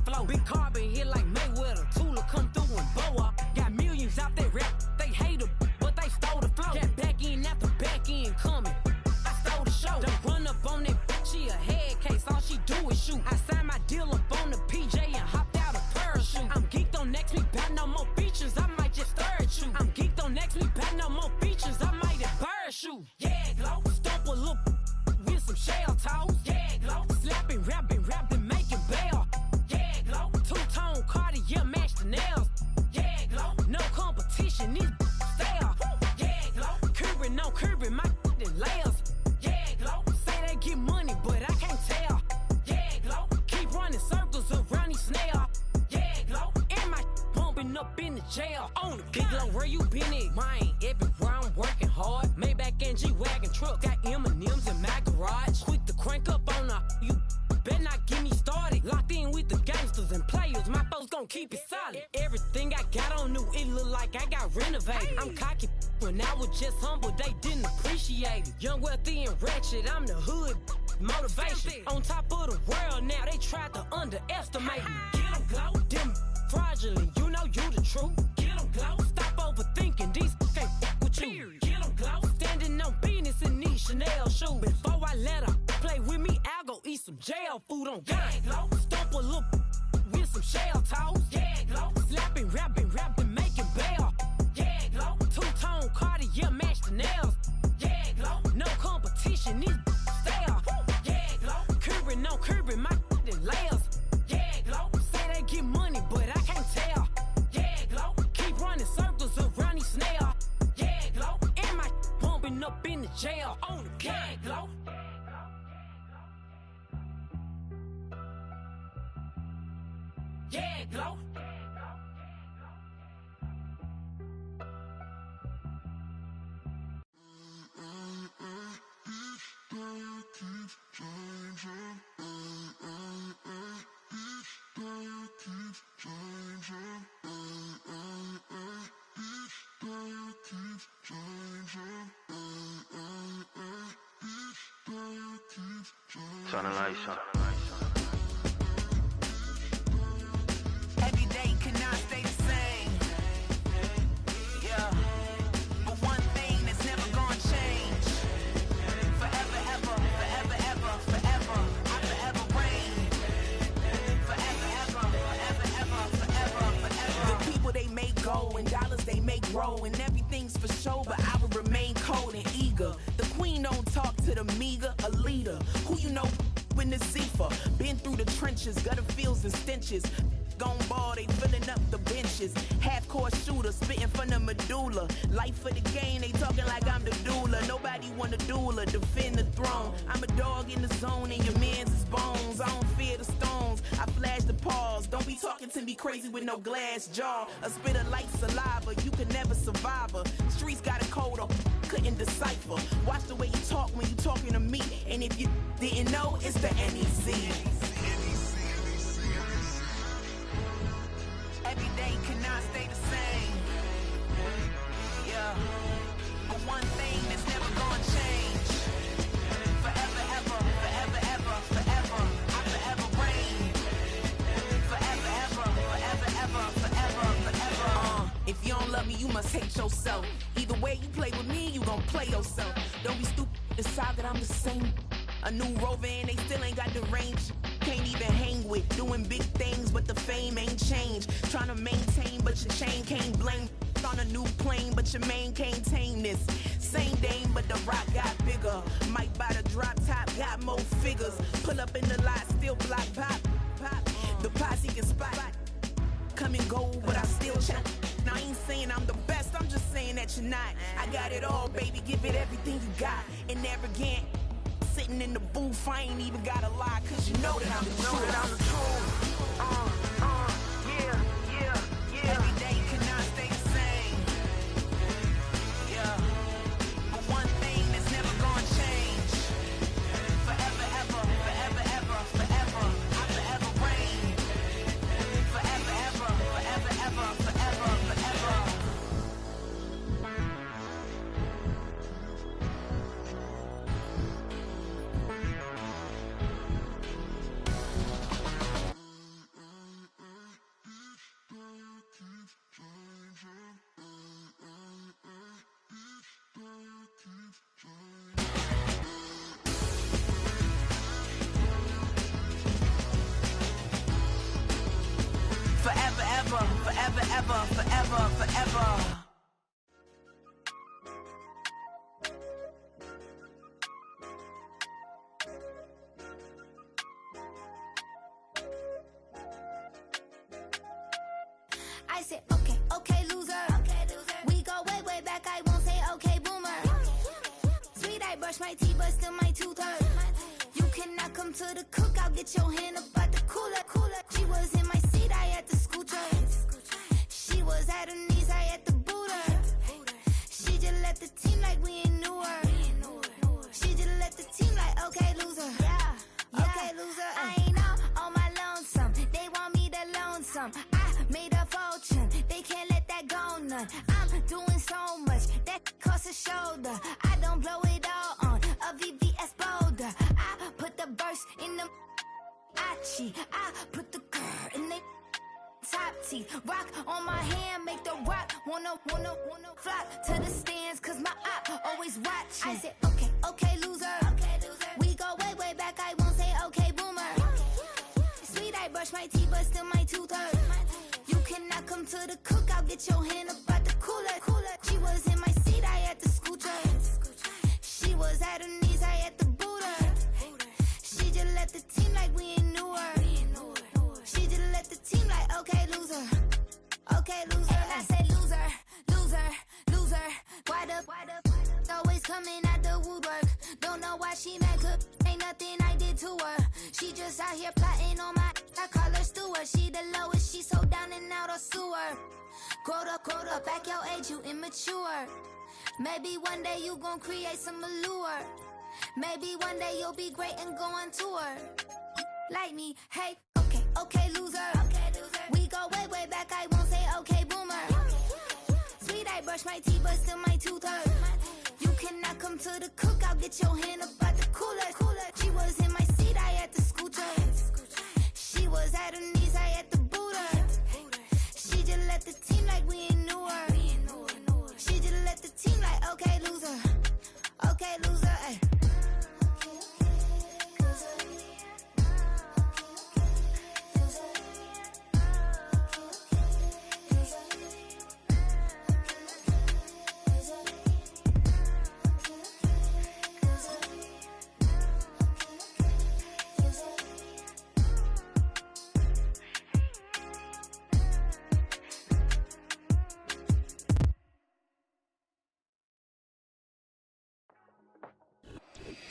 flow. Big carbon hit like Mayweather. Tula come through and boa. Got millions out there rap. They hate her, but they stole the flow. Got back in after back in coming. I stole the show. Don't run up on that bitch, she a head case. All she do is shoot. I signed my deal up on the PJ and hopped out a parachute. I'm geeked on next week, back no more features. I might just stir at you. I'm geeked on next week, back no more features. I might embarrass you. Yeah, glow. Stomp a little with some shell toes. Yeah, glow. Slapping, rapping, making bail. Yeah, glow. Two-tone Cartier match the nails. Yeah, glow. No competition, these stale. Yeah, glow. Curbing, no curbing, my layers. Yeah, glow. Say they get money, but I can't tell. Yeah, glow. Keep running circles around these snails. Yeah, glow. And my bumping up in the jail. On the big glow, where you been at? Mine, everywhere I'm working hard. Maybach and G-Wagon truck. Got M&M's in my garage. Quick to crank up on her. You better not get me started. Locked in with the gangsters and players. My folks gon' keep it solid. Everything I got on new, it look like I got renovated. I'm cocky when I was just humble, they didn't appreciate it. Young, wealthy, and ratchet, I'm the hood motivation. On top of the world now, they tried to underestimate me. Get 'em, glow. Them fraudulent, you know you the truth. Get 'em, glow. Stop overthinking, these can't fuck with you. Get 'em, glow. Standing on business in these Chanel shoes. Before I let her play with me, I'll go eat some jail food on God. Glow. Stomp a little with some shell toes. Yeah, glow. Slapping, rapping, making bail. Yeah, glow. Two-tone Cartier match the nails. Yeah, glow. No competition, these stale. Yeah, glow. Curbing, no curbing, my layers. Yeah, glow. Say they get money, but I can't tell. Yeah, glow. Keep running circles around these snails. Yeah, glow. And my bumping up in the jail. On the yeah, glow. Yeah, glow. Turn the lights on. Every day cannot stay the same. Yeah. But one thing that's never gonna change. Forever, ever, forever, ever, forever. I forever reign. Forever, ever, forever, ever, forever, forever. The people they make go and dollars they make grow. And everything's for show, but I will remain cold and eager. The queen don't talk to the meager, a leader. Who you know in the Zephyr? Been through the trenches, gutter fields and stenches. Gone ball, they filling up the benches. Half-court shooter, spitting from the medulla. Life for the game, they talking like I'm the doula. Nobody want a doula, defend the throne. I'm a dog in the zone and your man's is bones. I don't fear the stones, I flash the paws. Don't be talking to me crazy with no glass jaw. A spit of light saliva, you can never survive her. Streets got a code up, couldn't decipher. Watch the way you talk when you talking to me. And if you didn't know, it's the NEC. Every day cannot stay the same. Yeah. But one thing that's never gonna change. Forever, ever, forever, ever, forever. I forever reign. Forever, ever, forever, ever, forever, forever. If you don't love me, you must hate yourself. Either way you play with me, you gon' play yourself. Don't be stupid, decide that I'm the same. A new rover and they still ain't got the range. Can't even hang with, doing big things, but the fame ain't changed. Trying to maintain, but your chain can't blame. On a new plane, but your main can't tame this. Same dame, but the rock got bigger. Might buy the drop top, got more figures. Pull up in the lot, still block pop. The posse can spot. Come and go, but I still check. Now I ain't saying I'm the best, I'm just saying that you're not. I got it all, baby, give it everything you got. And arrogant, sitting in the booth, I ain't even gotta lie, cause you know that I'm the truth. Yeah. Every day cannot stay the same. Yeah. But one thing that's never gonna change. Forever, ever, forever, ever, forever. I forever reign. Forever, ever, forever, ever, forever, forever. forever, ever, forever, forever. I said, okay, okay, loser. We go way, way back. I won't say okay, boomer. Sweet, I brush my teeth, but still my tooth hurt. You cannot come to the cookout. Get your hand up at the cooler. She was in my seat. I had to scoot her. She was at her knees. I had to boot her. She just left the team like we ain't knew her. She just left the team like, okay, loser. Yeah, okay, loser. I ain't out on my lonesome. They want me to loan some. I made a fortune. They can't let that go none. I'm doing so much that costs a shoulder. I don't blow it all on a VVS boulder. I put the verse in the I put the girl in the top teeth. Rock on my hand, make the rock wanna flock to the stands, cause my eye always watching. I said, okay, okay, loser. We go way, way back. I won't say okay, boomer. Sweet, I brush my teeth, but still my tooth hurt. You cannot come to the cookout. Get your hand up at the cooler. She was in my seat. I had to scoot her. She was at her knees. I had to boot her. She just left the team like we ain't knew her. She just left the team like, okay, loser. Okay, loser. And I said, loser, loser, loser. Why the always coming out the woodwork? Don't know why she mad, cause ain't nothing I did to her. She just out here plotting on my, I call her steward. She the lowest, she so down and out of sewer. Quota, back your age, you immature. Maybe one day you gon' create some allure. Maybe one day you'll be great and go on tour. Like me, hey, okay, okay, loser. We go way, way back. I won't say okay, boomer. Sweet, I brush my teeth, but still my tooth hurt. You cannot come to the cookout. Get your hand up at the cooler. She was in my seat. I had to scoot her. She was at her knees. I had to boot her. She just left the team like we ain't knew her. She just left the team like, okay, loser. Okay, loser, ay.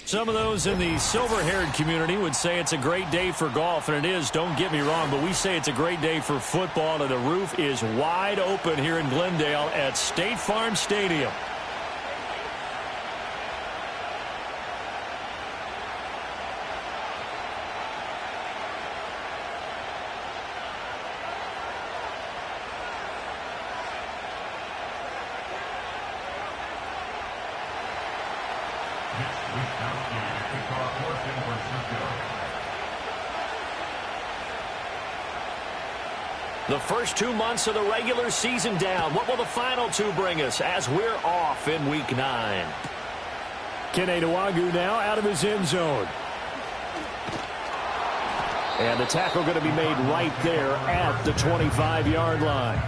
Some of those in the silver-haired community would say it's a great day for golf, and it is, don't get me wrong, but we say it's a great day for football, and the roof is wide open here in Glendale at State Farm Stadium. The first 2 months of the regular season down. What will the final two bring us as we're off in Week 9? Kene Nwangwu now out of his end zone. And the tackle going to be made right there at the 25-yard line.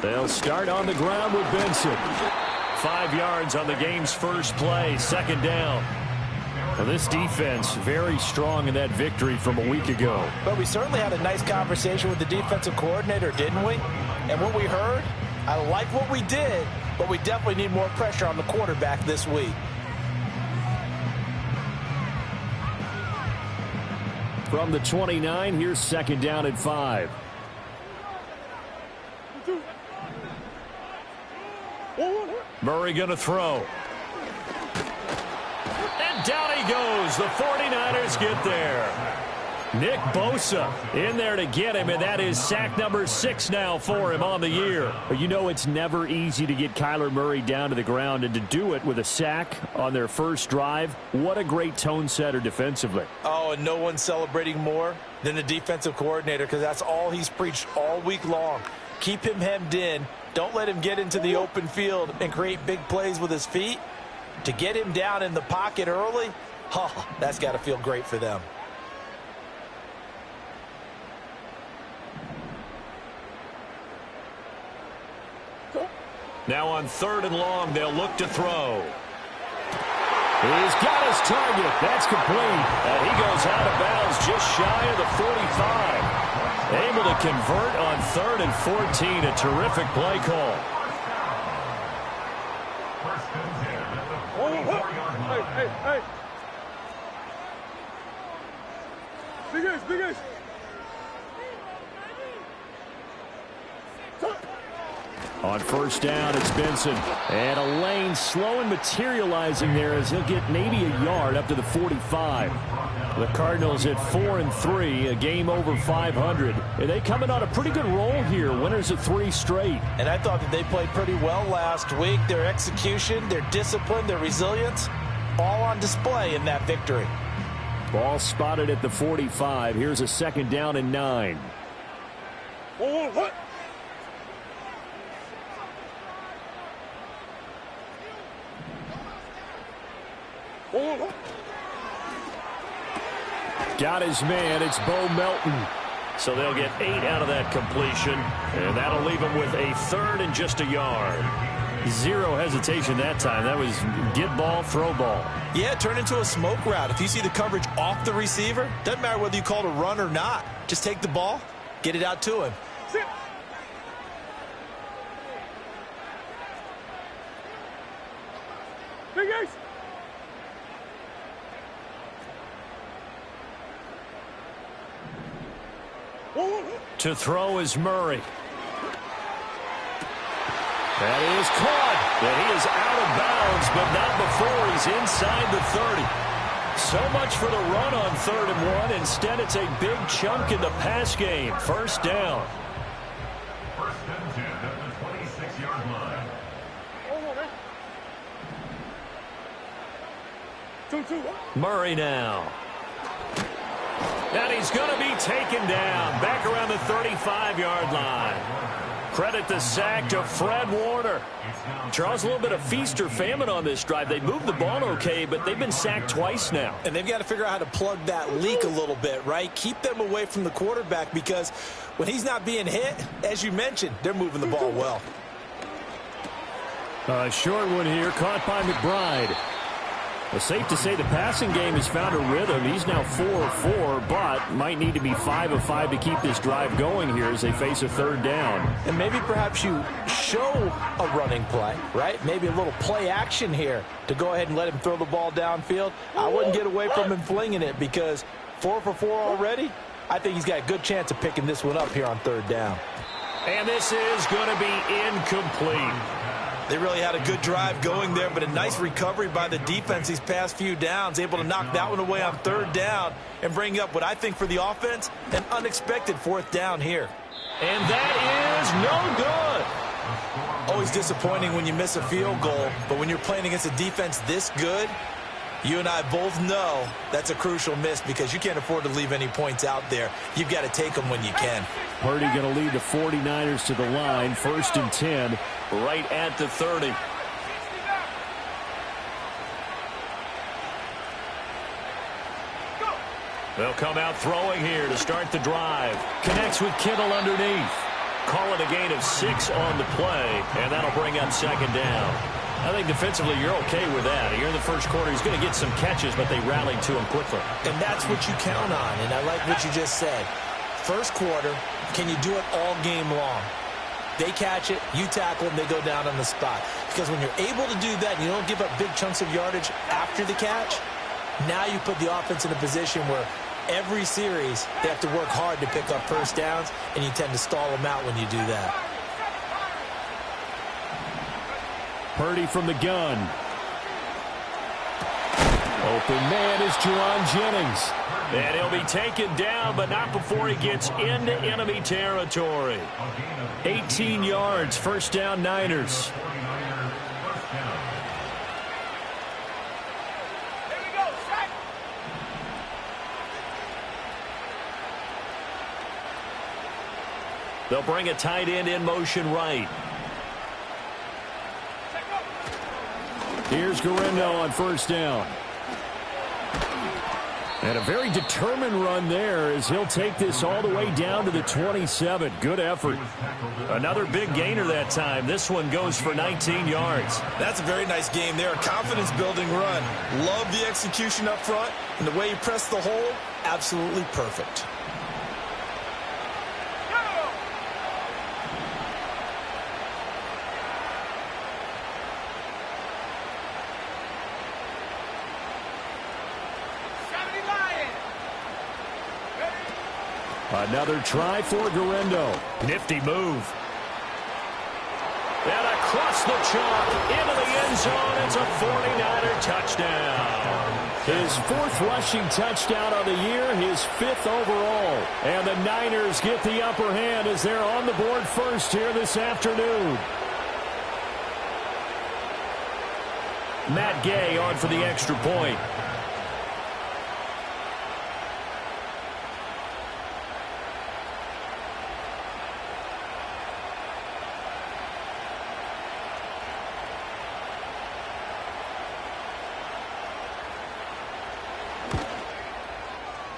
They'll start on the ground with Benson. 5 yards on the game's first play, second down. Well, this defense very strong in that victory from a week ago. But we certainly had a nice conversation with the defensive coordinator, didn't we? And what we heard, I like what we did, but we definitely need more pressure on the quarterback this week. From the 29, here's second down at 5. Murray going to throw. And down he goes. The 49ers get there. Nick Bosa in there to get him, and that is sack number 6 now for him on the year. But you know it's never easy to get Kyler Murray down to the ground, and to do it with a sack on their first drive, what a great tone setter defensively. Oh, and no one's celebrating more than the defensive coordinator, because that's all he's preached all week long. Keep him hemmed in. Don't let him get into the open field and create big plays with his feet. To get him down in the pocket early, that's got to feel great for them. Now on 3rd and long, they'll look to throw. He's got his target. That's complete. And he goes out of bounds just shy of the 45. Able to convert on 3rd and 14. A terrific play call. Hey. Big ace. On 1st down, it's Benson. And a lane slow and materializing there as he'll get maybe a yard up to the 45. The Cardinals at 4-3, a game over 500. And they coming on a pretty good roll here, winners of 3 straight. And I thought that they played pretty well last week. Their execution, their discipline, their resilience, all on display in that victory. Ball spotted at the 45. Here's a 2nd down and 9. What? Got his man. It's Bo Melton. So they'll get 8 out of that completion. And that'll leave him with a 3rd and just a yard. 0 hesitation that time. That was get ball, throw ball. Yeah, turn into a smoke route. If you see the coverage off the receiver, doesn't matter whether you call it a run or not. Just take the ball, get it out to him. Big ace. To throw is Murray. That is caught. And he is out of bounds, but not before he's inside the 30. So much for the run on 3rd and 1. Instead, it's a big chunk in the pass game. 1st down. 1st and 10 at the 26-yard line. Murray now. And he's going to be taken down back around the 35-yard line. Credit the sack to Fred Warner. Charles, a little bit of feast or famine on this drive. They moved the ball okay, but they've been sacked twice now. And they've got to figure out how to plug that leak a little bit, right? Keep them away from the quarterback, because when he's not being hit, as you mentioned, they're moving the ball well. A short one here, caught by McBride. Well, safe to say the passing game has found a rhythm. He's now 4-4, but might need to be 5-5 to keep this drive going here as they face a 3rd down. And maybe perhaps you show a running play, right? Maybe a little play action here to go ahead and let him throw the ball downfield. I wouldn't get away from him flinging it, because 4 for 4 already, I think he's got a good chance of picking this one up here on 3rd down. And this is going to be incomplete. They really had a good drive going there, but a nice recovery by the defense these past few downs, able to knock that one away on 3rd down and bring up what I think for the offense, an unexpected 4th down here. And that is no good. Always disappointing when you miss a field goal, but when you're playing against a defense this good, you and I both know that's a crucial miss, because you can't afford to leave any points out there. You've got to take them when you can. Purdy going to lead the 49ers to the line, 1st and 10, right at the 30. They'll come out throwing here to start the drive. Connects with Kittle underneath. Call it a gain of 6 on the play, and that'll bring up 2nd down. I think defensively you're okay with that. Here in the first quarter, he's going to get some catches, but they rallied to him quickly. And that's what you count on, and I like what you just said. First quarter, can you do it all game long? They catch it, you tackle them, they go down on the spot. Because when you're able to do that and you don't give up big chunks of yardage after the catch, now you put the offense in a position where every series they have to work hard to pick up 1st downs, and you tend to stall them out when you do that. Purdy from the gun. Open man is Jerron Jennings. And he'll be taken down, but not before he gets into enemy territory. 18 yards, first down Niners. They'll bring a tight end in motion right. Here's Garindo on first down. And a very determined run there as he'll take this all the way down to the 27. Good effort. Another big gainer that time. This one goes for 19 yards. That's a very nice game there. A confidence-building run. Love the execution up front. And the way he pressed the hole, absolutely perfect. Another try for Garindo. Nifty move. And across the chalk into the end zone. It's a 49er touchdown. His 4th rushing touchdown of the year, his 5th overall. And the Niners get the upper hand as they're on the board first here this afternoon. Matt Gay on for the extra point.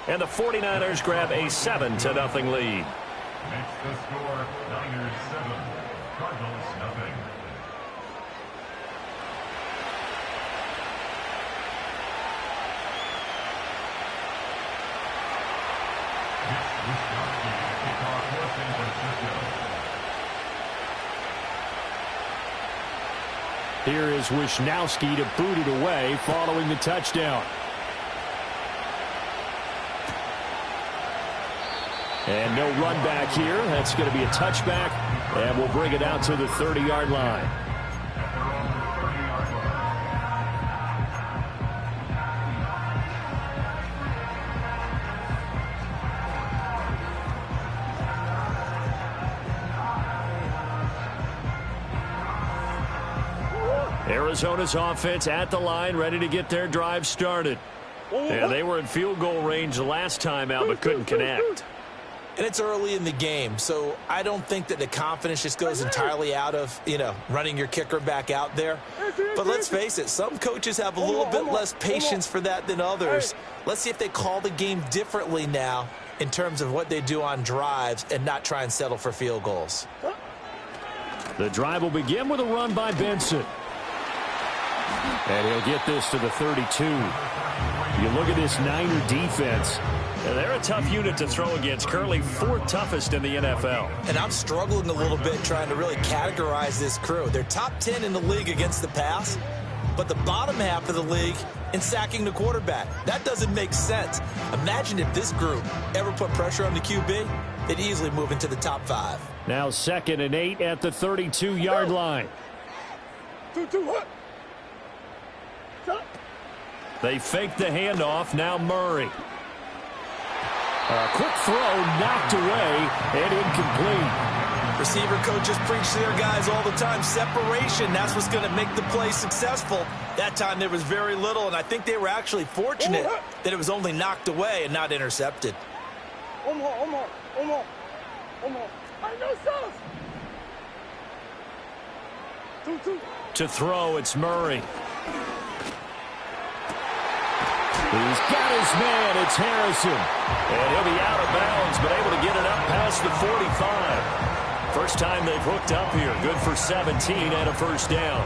And the 49ers grab a 7-0 lead. Next the score, Niners 7, Cardinals nothing. Here is Wisnowski to boot it away following the touchdown. And no run back here. That's going to be a touchback. And we'll bring it out to the 30-yard line. Arizona's offense at the line, ready to get their drive started. And they were in field goal range the last time out, but couldn't connect. And it's early in the game, so I don't think that the confidence just goes entirely out of, running your kicker back out there. But let's face it, some coaches have a little bit less patience for that than others. Let's see if they call the game differently now in terms of what they do on drives and not try and settle for field goals. The drive will begin with a run by Benson. And he'll get this to the 32. You look at this Niner defense. They're a tough unit to throw against, currently 4th toughest in the NFL. And I'm struggling a little bit trying to really categorize this crew. They're top 10 in the league against the pass, but the bottom half of the league in sacking the quarterback. That doesn't make sense. Imagine if this group ever put pressure on the QB, they'd easily move into the top 5. Now 2nd and 8 at the 32-yard line. They fake the handoff. Now Murray. A quick throw knocked away and incomplete. Receiver coaches preach to their guys all the time. Separation, that's what's going to make the play successful. That time there was very little, and I think they were actually fortunate that it was only knocked away and not intercepted. To throw, it's Murray. He's got his man. It's Harrison. And he'll be out of bounds, but able to get it up past the 45. First time they've hooked up here. Good for 17 and a first down.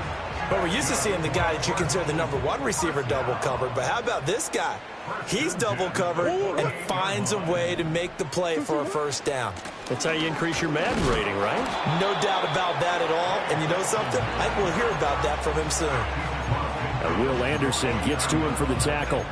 But we're used to seeing the guy that you consider the #1 receiver double covered. But how about this guy? He's double covered and finds a way to make the play for a first down. That's how you increase your Madden rating, right? No doubt about that at all. And you know something? I think we'll hear about that from him soon. Will Anderson gets to him for the tackle.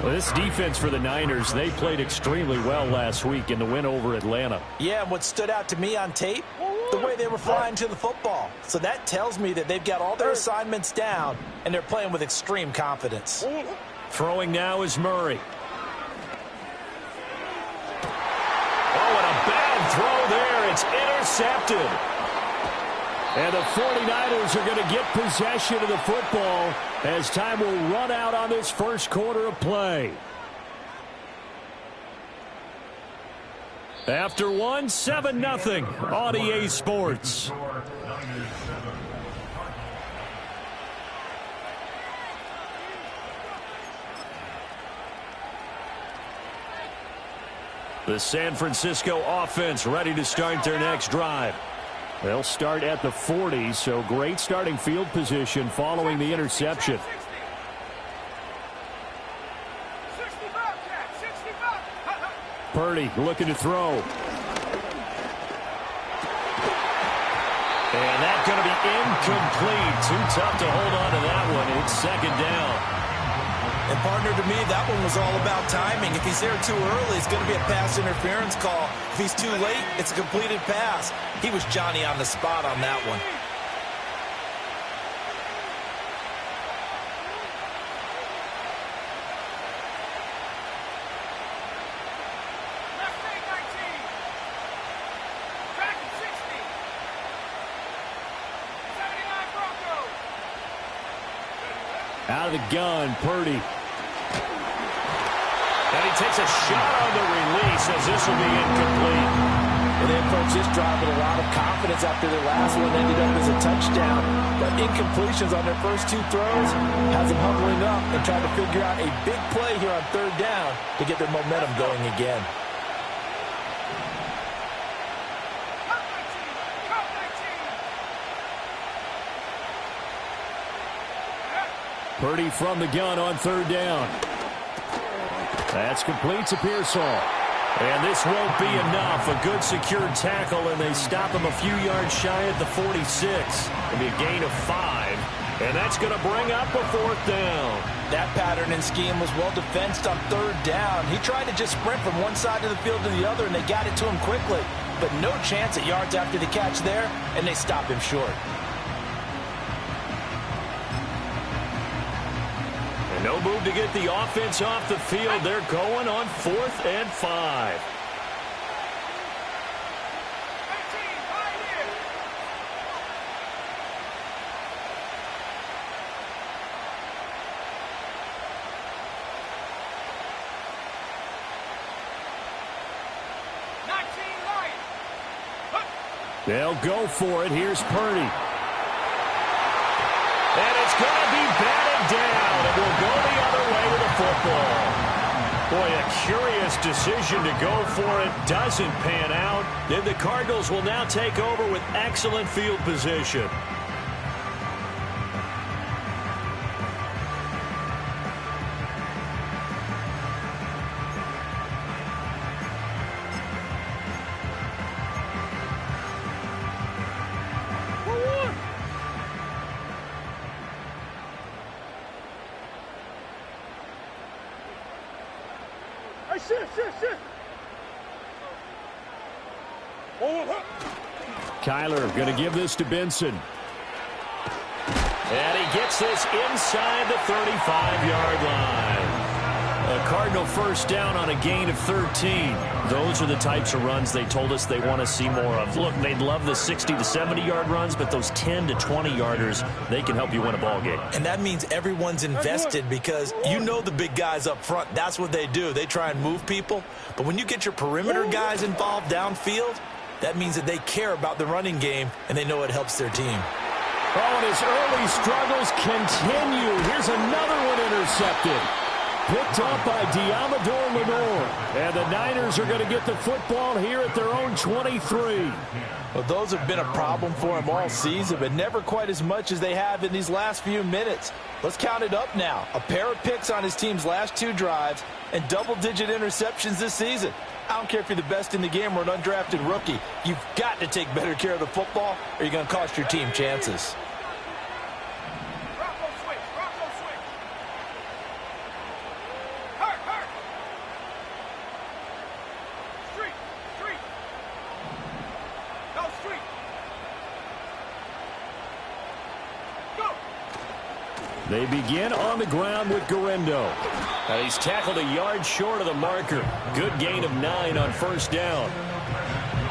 Well, this defense for the Niners, they played extremely well last week in the win over Atlanta. Yeah, and what stood out to me on tape, the way they were flying to the football. So that tells me that they've got all their assignments down, and they're playing with extreme confidence. Throwing now is Murray. Oh, and a bad throw there. It's intercepted. And the 49ers are going to get possession of the football as time will run out on this first quarter of play. After one, 7-0 on EA Sports. The San Francisco offense ready to start their next drive. They'll start at the 40, so great starting field position following the interception. Purdy looking to throw. And that's going to be incomplete. Too tough to hold on to that one. It's second down. And, partner, to me, that one was all about timing. If he's there too early, it's going to be a pass interference call. If he's too late, it's a completed pass. He was Johnny on the spot on that one. Out of the gun, Purdy. And he takes a shot on the release as this will be incomplete. And they approach this drive with a lot of confidence after their last one ended up as a touchdown. But incompletions on their first two throws has them huddling up and trying to figure out a big play here on third down to get their momentum going again. Purdy from the gun on third down. That's complete to Pearsall. And this won't be enough. A good secured tackle, and they stop him a few yards shy at the 46. It'll be a gain of 5. And that's going to bring up a fourth down. That pattern and scheme was well defensed on third down. He tried to just sprint from one side of the field to the other, and they got it to him quickly. But no chance at yards after the catch there, and they stop him short. No move to get the offense off the field. They're going on 4th and 5. They'll go for it. Here's Purdy. And it's going to be batted down. It will go the other way with the football. Boy, a curious decision to go for it. Doesn't pan out. Then the Cardinals will now take over with excellent field position. Kyler going to give this to Benson. And he gets this inside the 35-yard line. A Cardinal first down on a gain of 13. Those are the types of runs they told us they want to see more of. Look, they'd love the 60 to 70-yard runs, but those 10 to 20-yarders, they can help you win a ball game. And that means everyone's invested because you know the big guys up front. That's what they do. They try and move people. But when you get your perimeter guys involved downfield, that means that they care about the running game, and they know it helps their team. Oh, and his early struggles continue. Here's another one intercepted. Picked up by Diamador Lenore. And the Niners are going to get the football here at their own 23. Well, those have been a problem for him all season, but never quite as much as they have in these last few minutes. Let's count it up now. A pair of picks on his team's last 2 drives and double-digit interceptions this season. I don't care if you're the best in the game or an undrafted rookie. You've got to take better care of the football or you're going to cost your team chances. They begin on the ground with Guerrero. And he's tackled a yard short of the marker. Good gain of 9 on first down.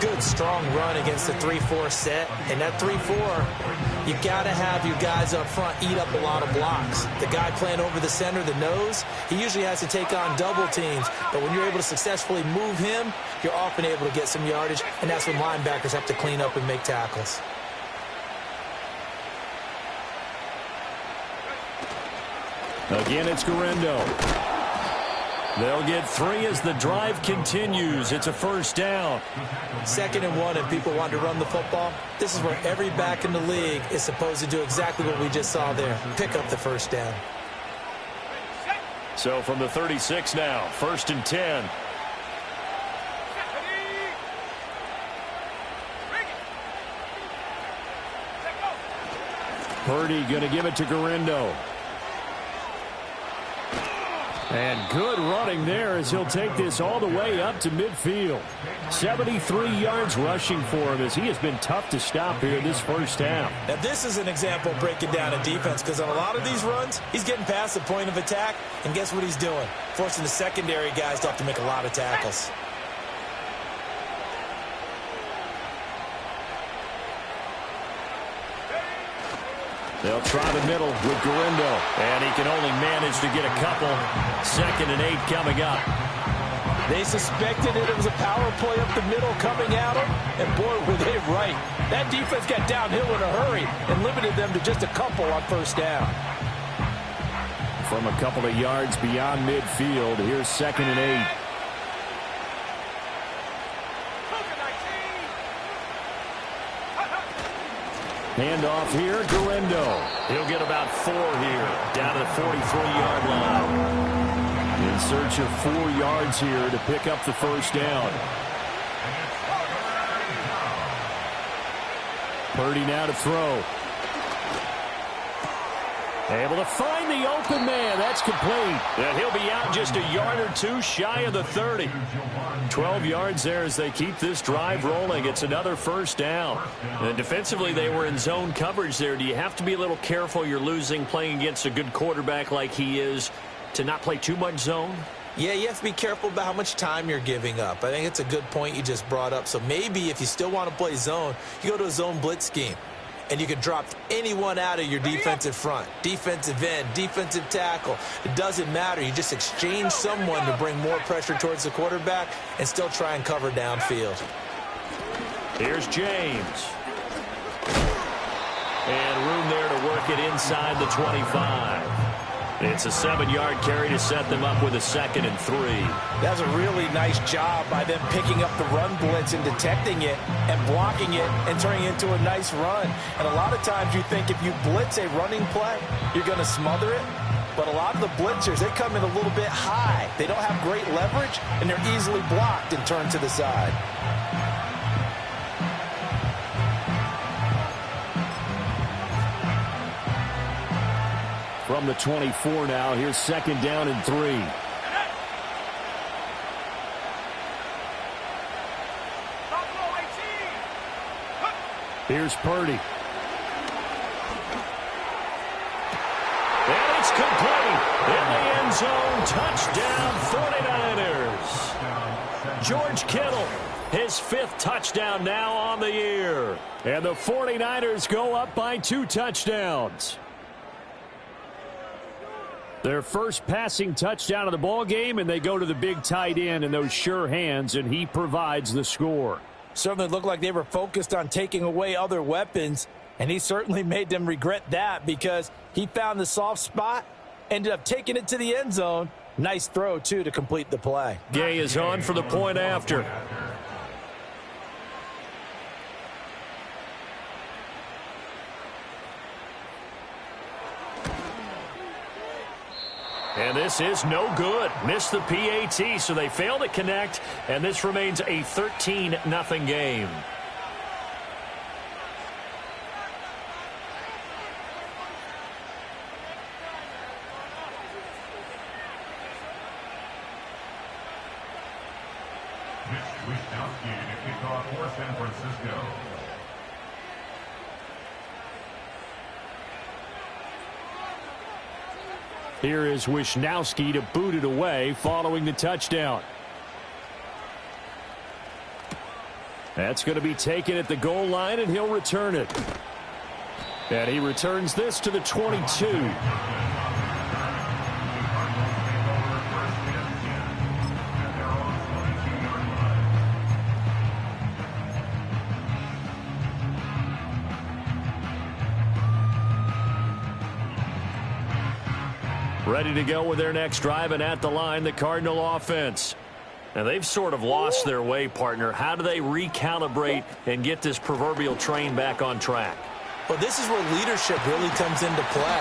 Good, strong run against the 3-4 set. And that 3-4, you got to have your guys up front eat up a lot of blocks. The guy playing over the center, the nose, he usually has to take on double teams. But when you're able to successfully move him, you're often able to get some yardage. And that's when linebackers have to clean up and make tackles. Again, it's Guerrero. They'll get 3 as the drive continues. It's a first down. 2nd and 1, and people want to run the football. This is where every back in the league is supposed to do exactly what we just saw there. Pick up the first down. So from the 36 now, 1st and 10. Purdy going to give it to Guerrero. And good running there as he'll take this all the way up to midfield. 73 yards rushing for him as he has been tough to stop here this first half. Now this is an example of breaking down a defense, because on a lot of these runs, he's getting past the point of attack, and guess what he's doing? Forcing the secondary guys to have to make a lot of tackles. They'll try the middle with Guerrero, and he can only manage to get a couple. 2nd and 8 coming up. They suspected it was a power play up the middle coming at them, and boy, were they right. That defense got downhill in a hurry and limited them to just a couple on first down. From a couple of yards beyond midfield, here's 2nd and 8. Handoff here, Guerrero. He'll get about 4 here, down to the 43-yard line. In search of 4 yards here to pick up the first down. Purdy now to throw. Able to find the open man. That's complete. And he'll be out just a yard or 2 shy of the 30. 12 yards there as they keep this drive rolling. It's another first down. And defensively, they were in zone coverage there. Do you have to be a little careful? You're losing playing against a good quarterback like he is to not play too much zone? Yeah, you have to be careful about how much time you're giving up. I think it's a good point you just brought up. So maybe if you still want to play zone, you go to a zone blitz scheme. And you can drop anyone out of your defensive front. Defensive end, defensive tackle. It doesn't matter. You just exchange someone to bring more pressure towards the quarterback and still try and cover downfield. Here's James. And room there to work it inside the 25. It's a 7-yard carry to set them up with a 2nd and 3. That's a really nice job by them picking up the run blitz and detecting it and blocking it and turning it into a nice run. And a lot of times you think if you blitz a running play, you're going to smother it. But a lot of the blitzers, they come in a little bit high. They don't have great leverage, and they're easily blocked and turned to the side. From the 24 now, here's 2nd down and 3. Here's Purdy. And it's complete. In the end zone, touchdown 49ers. George Kittle, his 5th touchdown now on the year. And the 49ers go up by 2 touchdowns. Their first passing touchdown of the ball game, and they go to the big tight end in those sure hands, and he provides the score. Certainly looked like they were focused on taking away other weapons, and he certainly made them regret that because he found the soft spot, ended up taking it to the end zone. Nice throw, too, to complete the play. Gay is on for the point after. And this is no good. Missed the PAT, so they fail to connect, and this remains a 13-0 game. Mitch Wishnowsky to kick off for San Francisco. Here is Wisnowski to boot it away following the touchdown. That's going to be taken at the goal line, and he'll return it. And he returns this to the 22. Ready to go with their next drive, and at the line, the Cardinal offense. Now, they've sort of lost their way, partner. How do they recalibrate and get this proverbial train back on track? Well, this is where leadership really comes into play.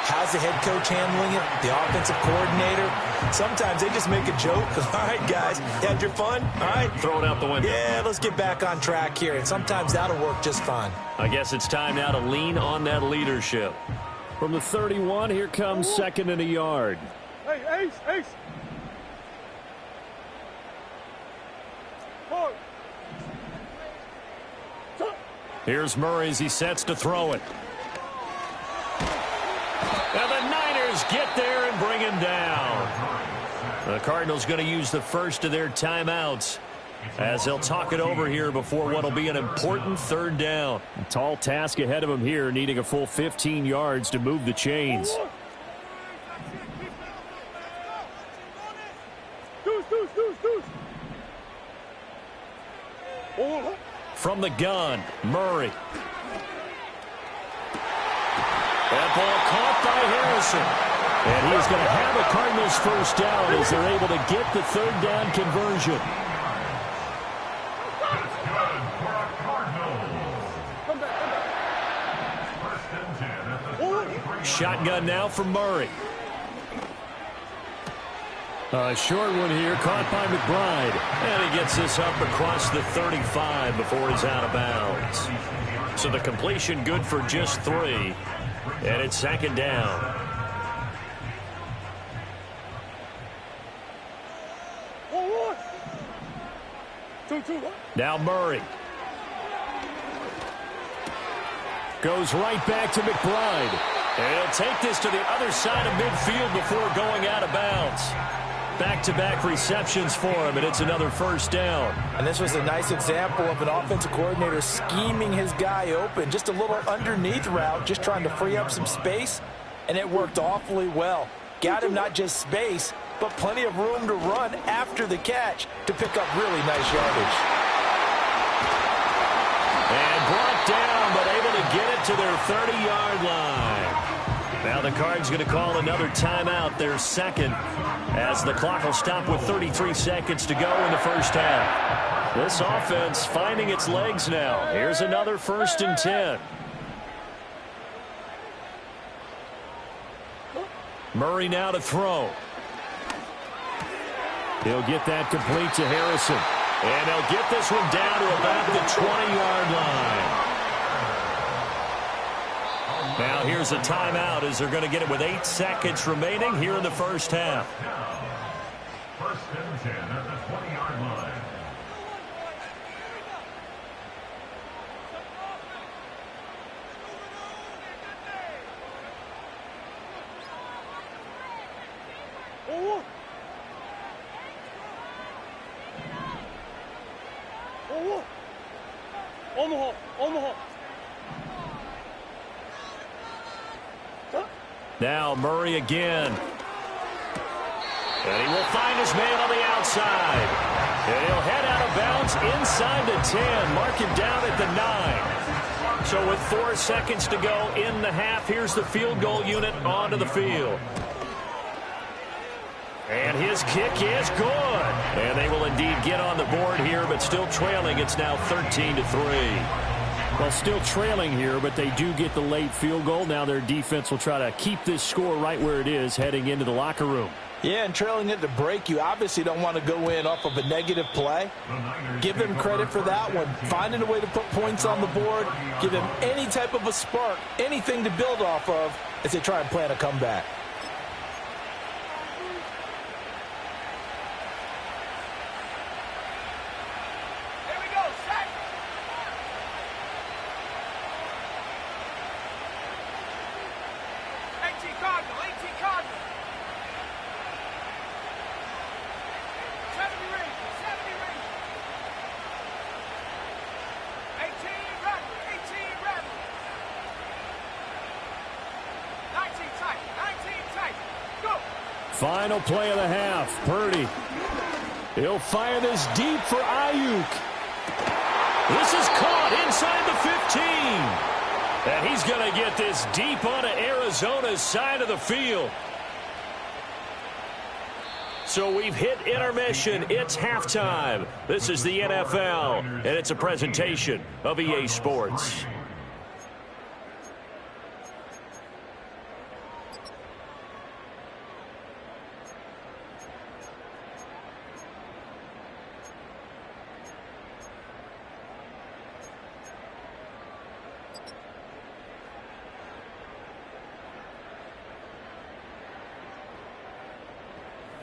How's the head coach handling it? The offensive coordinator? Sometimes they just make a joke. All right, guys, you had your fun? All right. Throw it out the window. Yeah, let's get back on track here. And sometimes that'll work just fine. I guess it's time now to lean on that leadership. From the 31, here comes second and a yard. Hey, Ace, Ace. Forward. Here's Murray as he sets to throw it. And the Niners get there and bring him down. The Cardinals going to use the first of their timeouts as they'll talk it over here before what will be an important third down. A tall task ahead of them here, needing a full 15 yards to move the chains. From the gun, Murray. That ball caught by Harrison. And he's going to have a Cardinals first down as they're able to get the third down conversion. Shotgun now from Murray. A short one here, caught by McBride. And he gets this up across the 35 before he's out of bounds. So the completion good for just 3. And it's second down. Now Murray. Goes right back to McBride. And he'll take this to the other side of midfield before going out of bounds. Back-to-back receptions for him, and it's another first down. And this was a nice example of an offensive coordinator scheming his guy open. Just a little underneath route, just trying to free up some space, and it worked awfully well. Got him not just space, but plenty of room to run after the catch to pick up really nice yardage. And brought down, but able to get it to their 30-yard line. Now the Cards going to call another timeout, their second, as the clock will stop with 33 seconds to go in the first half. This offense finding its legs now. Here's another 1st and 10. Murray now to throw. He'll get that complete to Harrison. And they'll get this one down to about the 20-yard line. Now here's a timeout as they're going to get it with 8 seconds remaining here in the first half. 1st and 10 at the 20-yard line. Omaha. Now Murray again. And he will find his man on the outside. And he'll head out of bounds inside the 10. Mark him down at the 9. So with 4 seconds to go in the half, here's the field goal unit onto the field. And his kick is good. And they will indeed get on the board here, but still trailing. It's now 13-3. Well, still trailing here, but they do get the late field goal. Now their defense will try to keep this score right where it is heading into the locker room. Yeah, and trailing it to break, you obviously don't want to go in off of a negative play. Give them credit for that one. Finding a way to put points on the board, give them any type of a spark, anything to build off of as they try and plan a comeback. Final play of the half. Purdy. He'll fire this deep for Ayuk. This is caught inside the 15. And he's going to get this deep onto Arizona's side of the field. So we've hit intermission. It's halftime. This is the NFL, and it's a presentation of EA Sports.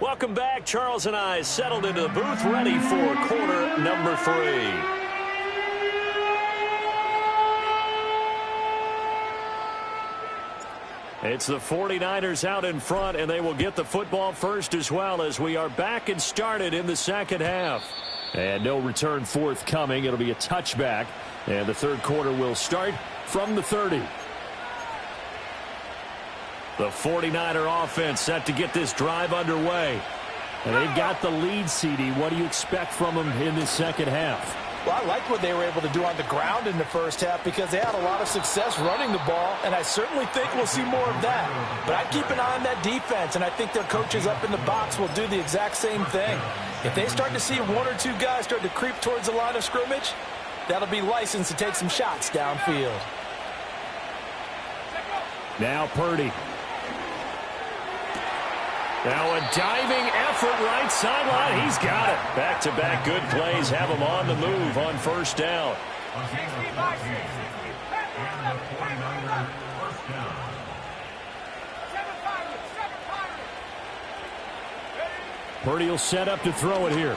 Welcome back. Charles and I settled into the booth, ready for quarter number 3. It's the 49ers out in front, and they will get the football first as well as we are back and started in the second half. And no return forthcoming. It'll be a touchback, and the third quarter will start from the 30. The 49er offense set to get this drive underway. And they've got the lead, CD. What do you expect from them in this second half? Well, I like what they were able to do on the ground in the first half because they had a lot of success running the ball, and I certainly think we'll see more of that. But I'd keep an eye on that defense, and I think their coaches up in the box will do the exact same thing. If they start to see one or two guys start to creep towards the line of scrimmage, that'll be licensed to take some shots downfield. Now Purdy. Now a diving effort right sideline. He's got it. Back-to-back good plays have him on the move on first down. Purdy will set up to throw it here.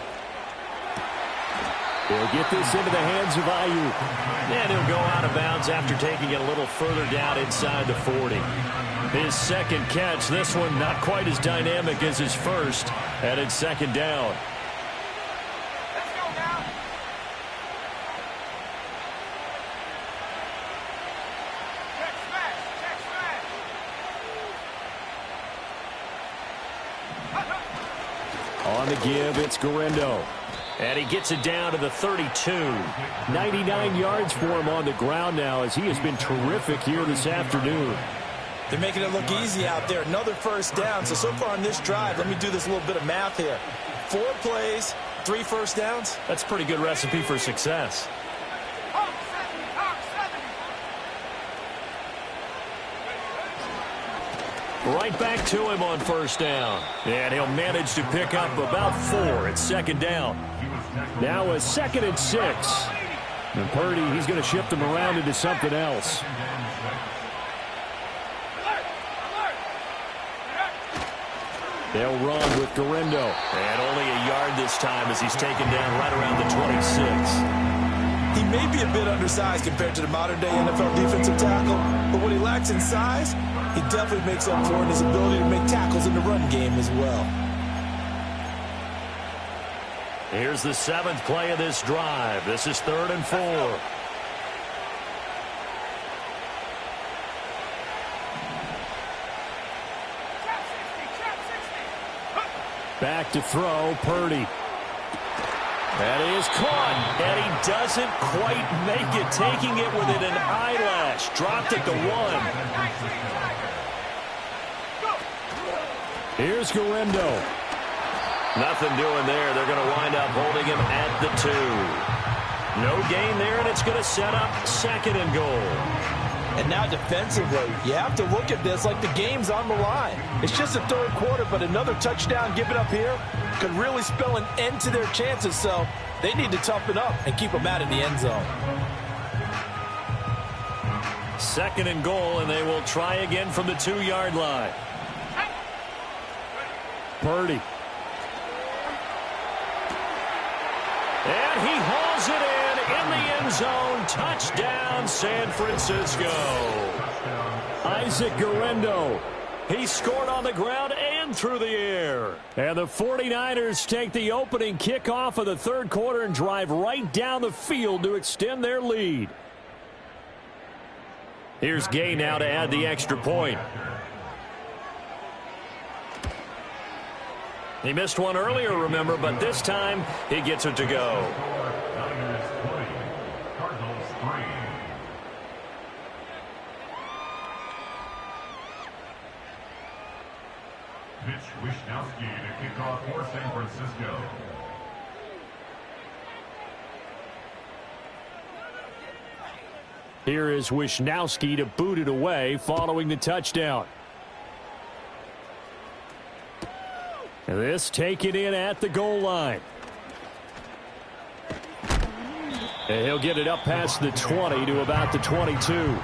He'll get this into the hands of Ayuk. And he'll go out of bounds after taking it a little further down inside the 40. His second catch, this one not quite as dynamic as his first, and it's second down. Let's go now. Check smash. On the give, it's Guerrero. And he gets it down to the 32. 99 yards for him on the ground now as he has been terrific here this afternoon. They're making it look easy out there. Another first down. So far on this drive, let me do this little bit of math here. 4 plays, 3 first downs. That's a pretty good recipe for success. Right back to him on first down. And he'll manage to pick up about 4 at second down. Now a 2nd and 6. And Purdy, he's going to shift them around into something else. They'll run with Guerrero. And only a yard this time as he's taken down right around the 26. He may be a bit undersized compared to the modern-day NFL defensive tackle, but what he lacks in size, he definitely makes up for in his ability to make tackles in the run game as well. Here's the 7th play of this drive. This is 3rd and 4. Back to throw, Purdy. That is caught, and he doesn't quite make it, taking it within an eyelash. Dropped it to 1. Here's Guerrero. Nothing doing there. They're going to wind up holding him at the 2. No gain there, and it's going to set up 2nd and goal. And now defensively, you have to look at this like the game's on the line. It's just the 3rd quarter, but another touchdown given up here could really spell an end to their chances, so they need to toughen up and keep them out of the end zone. 2nd and goal, and they will try again from the 2-yard line. Purdy. And he hauls it in the end zone. Touchdown, San Francisco. Isaac Guerrero. He scored on the ground and through the air. And the 49ers take the opening kickoff of the 3rd quarter and drive right down the field to extend their lead. Here's Gay now to add the extra point. He missed one earlier, remember, but this time he gets it to go. Niners 20, Cardinals 3. Mitch Wishnowsky to kick off for San Francisco. Here is Wishnowsky to boot it away following the touchdown. This taken in at the goal line. And he'll get it up past the 20 to about the 22.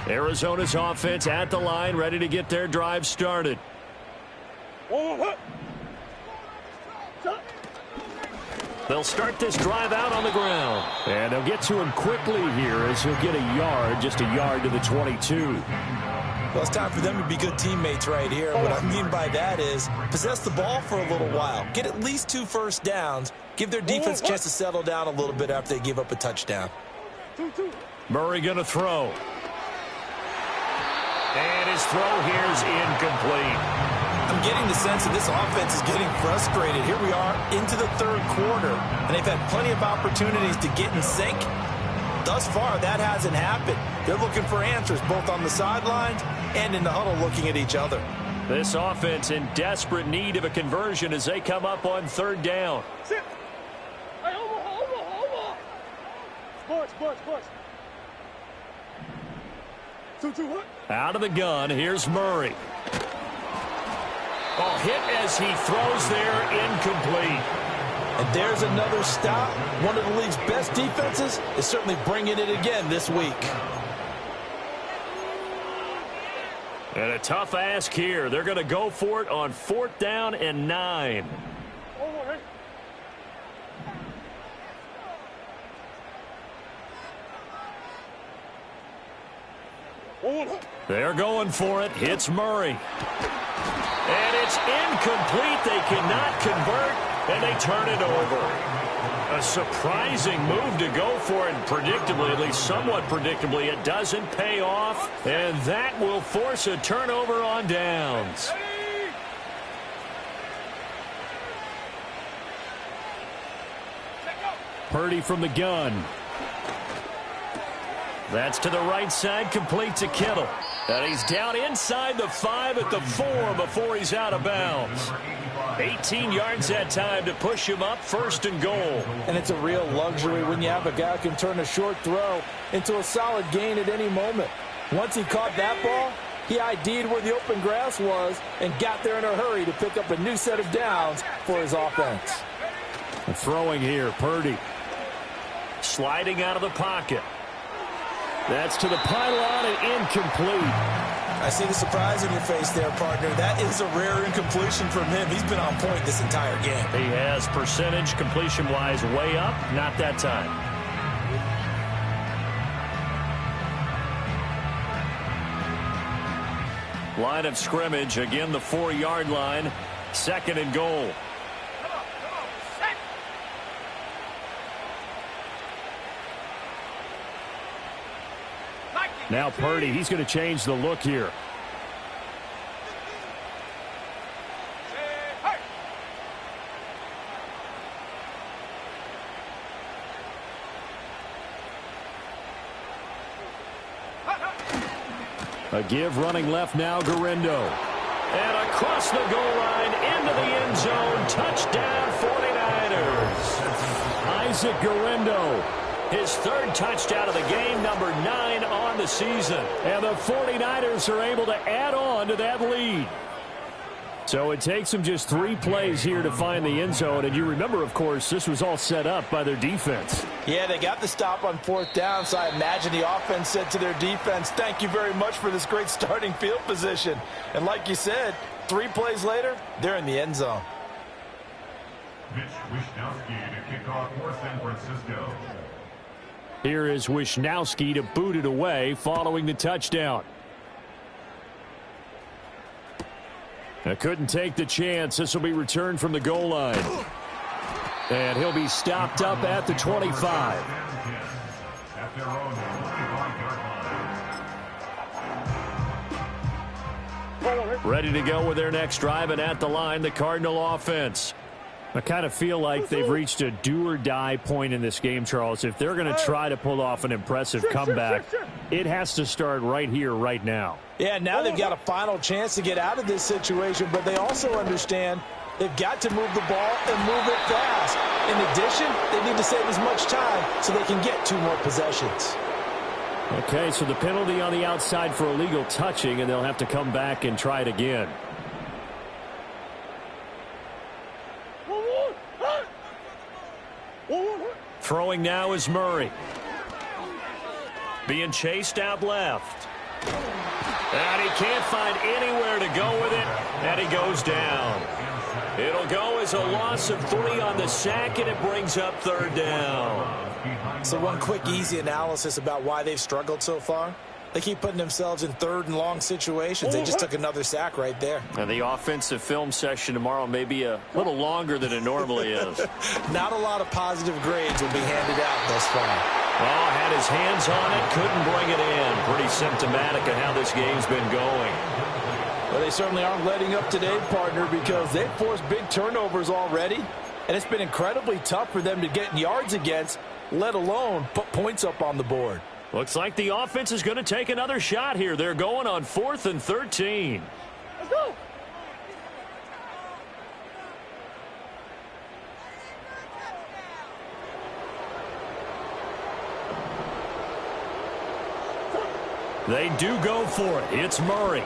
Arizona's offense at the line, ready to get their drive started. They'll start this drive out on the ground. And they'll get to him quickly here as he'll get a yard, just a yard to the 22. Well, it's time for them to be good teammates right here. What I mean by that is possess the ball for a little while. Get at least 2 first downs. Give their defense a chance to settle down a little bit after they give up a touchdown. Murray going to throw. And his throw here is incomplete. I'm getting the sense that this offense is getting frustrated. Here we are into the third quarter, and they've had plenty of opportunities to get in sync. Thus far, that hasn't happened. They're looking for answers both on the sidelines and in the huddle looking at each other. This offense in desperate need of a conversion as they come up on third down. Sit. Hey, over. Sports. 2-2, what? Out of the gun, here's Murray. Oh, hit as he throws there, incomplete. And there's another stop. One of the league's best defenses is certainly bringing it again this week. And a tough ask here. They're going to go for it on 4th down and 9. They're going for it. Hits Murray. And it's incomplete. They cannot convert, and they turn it over. A surprising move to go for it, and predictably, at least somewhat predictably, it doesn't pay off, and that will force a turnover on downs. Purdy from the gun. That's to the right side, complete to Kittle. And he's down inside the 5 at the 4 before he's out of bounds. 18 yards that time to push him up, 1st and goal. And it's a real luxury when you have a guy who can turn a short throw into a solid gain at any moment. Once he caught that ball, he ID'd where the open grass was and got there in a hurry to pick up a new set of downs for his offense. And throwing here, Purdy. Sliding out of the pocket. That's to the pylon and incomplete. I see the surprise in your face there, partner. That is a rare incompletion from him. He's been on point this entire game. He has percentage completion-wise way up. Not that time. Line of scrimmage, again the 4-yard line. 2nd and goal. Now Purdy, he's going to change the look here. A give running left now, Garindo. And across the goal line into the end zone. Touchdown 49ers. Isaac Garindo. His 3rd touchdown of the game, number 9 on the season. And the 49ers are able to add on to that lead. So it takes them just 3 plays here to find the end zone. And you remember, of course, this was all set up by their defense. Yeah, they got the stop on 4th down, so I imagine the offense said to their defense, thank you very much for this great starting field position. And like you said, 3 plays later, they're in the end zone. Mitch Wishnowsky to kick off for San Francisco. Here is Wishnowsky to boot it away following the touchdown. I couldn't take the chance. This will be returned from the goal line. And he'll be stopped up at the 25. At their own 25-yard line. Ready to go with their next drive, and at the line, the Cardinal offense. I kind of feel like they've reached a do-or-die point in this game, Charles. If they're going to try to pull off an impressive comeback, it has to start right here, right now. Yeah, now they've got a final chance to get out of this situation, but they also understand they've got to move the ball and move it fast. In addition, they need to save as much time so they can get 2 more possessions. Okay, so the penalty on the outside for illegal touching, and they'll have to come back and try it again. Throwing now is Murray. Being chased out left. And he can't find anywhere to go with it, and he goes down. It'll go as a loss of 3 on the sack, and it brings up 3rd down. So one quick, easy analysis about why they've struggled so far. They keep putting themselves in 3rd and long situations. They just took another sack right there. And the offensive film session tomorrow may be a little longer than it normally is. Not a lot of positive grades will be handed out thus far. Oh, had his hands on it, couldn't bring it in. Pretty symptomatic of how this game's been going. Well, they certainly aren't letting up today, partner, because they've forced big turnovers already. And it's been incredibly tough for them to get yards against, let alone put points up on the board. Looks like the offense is going to take another shot here. They're going on 4th and 13. Let's go. They do go for it. It's Murray.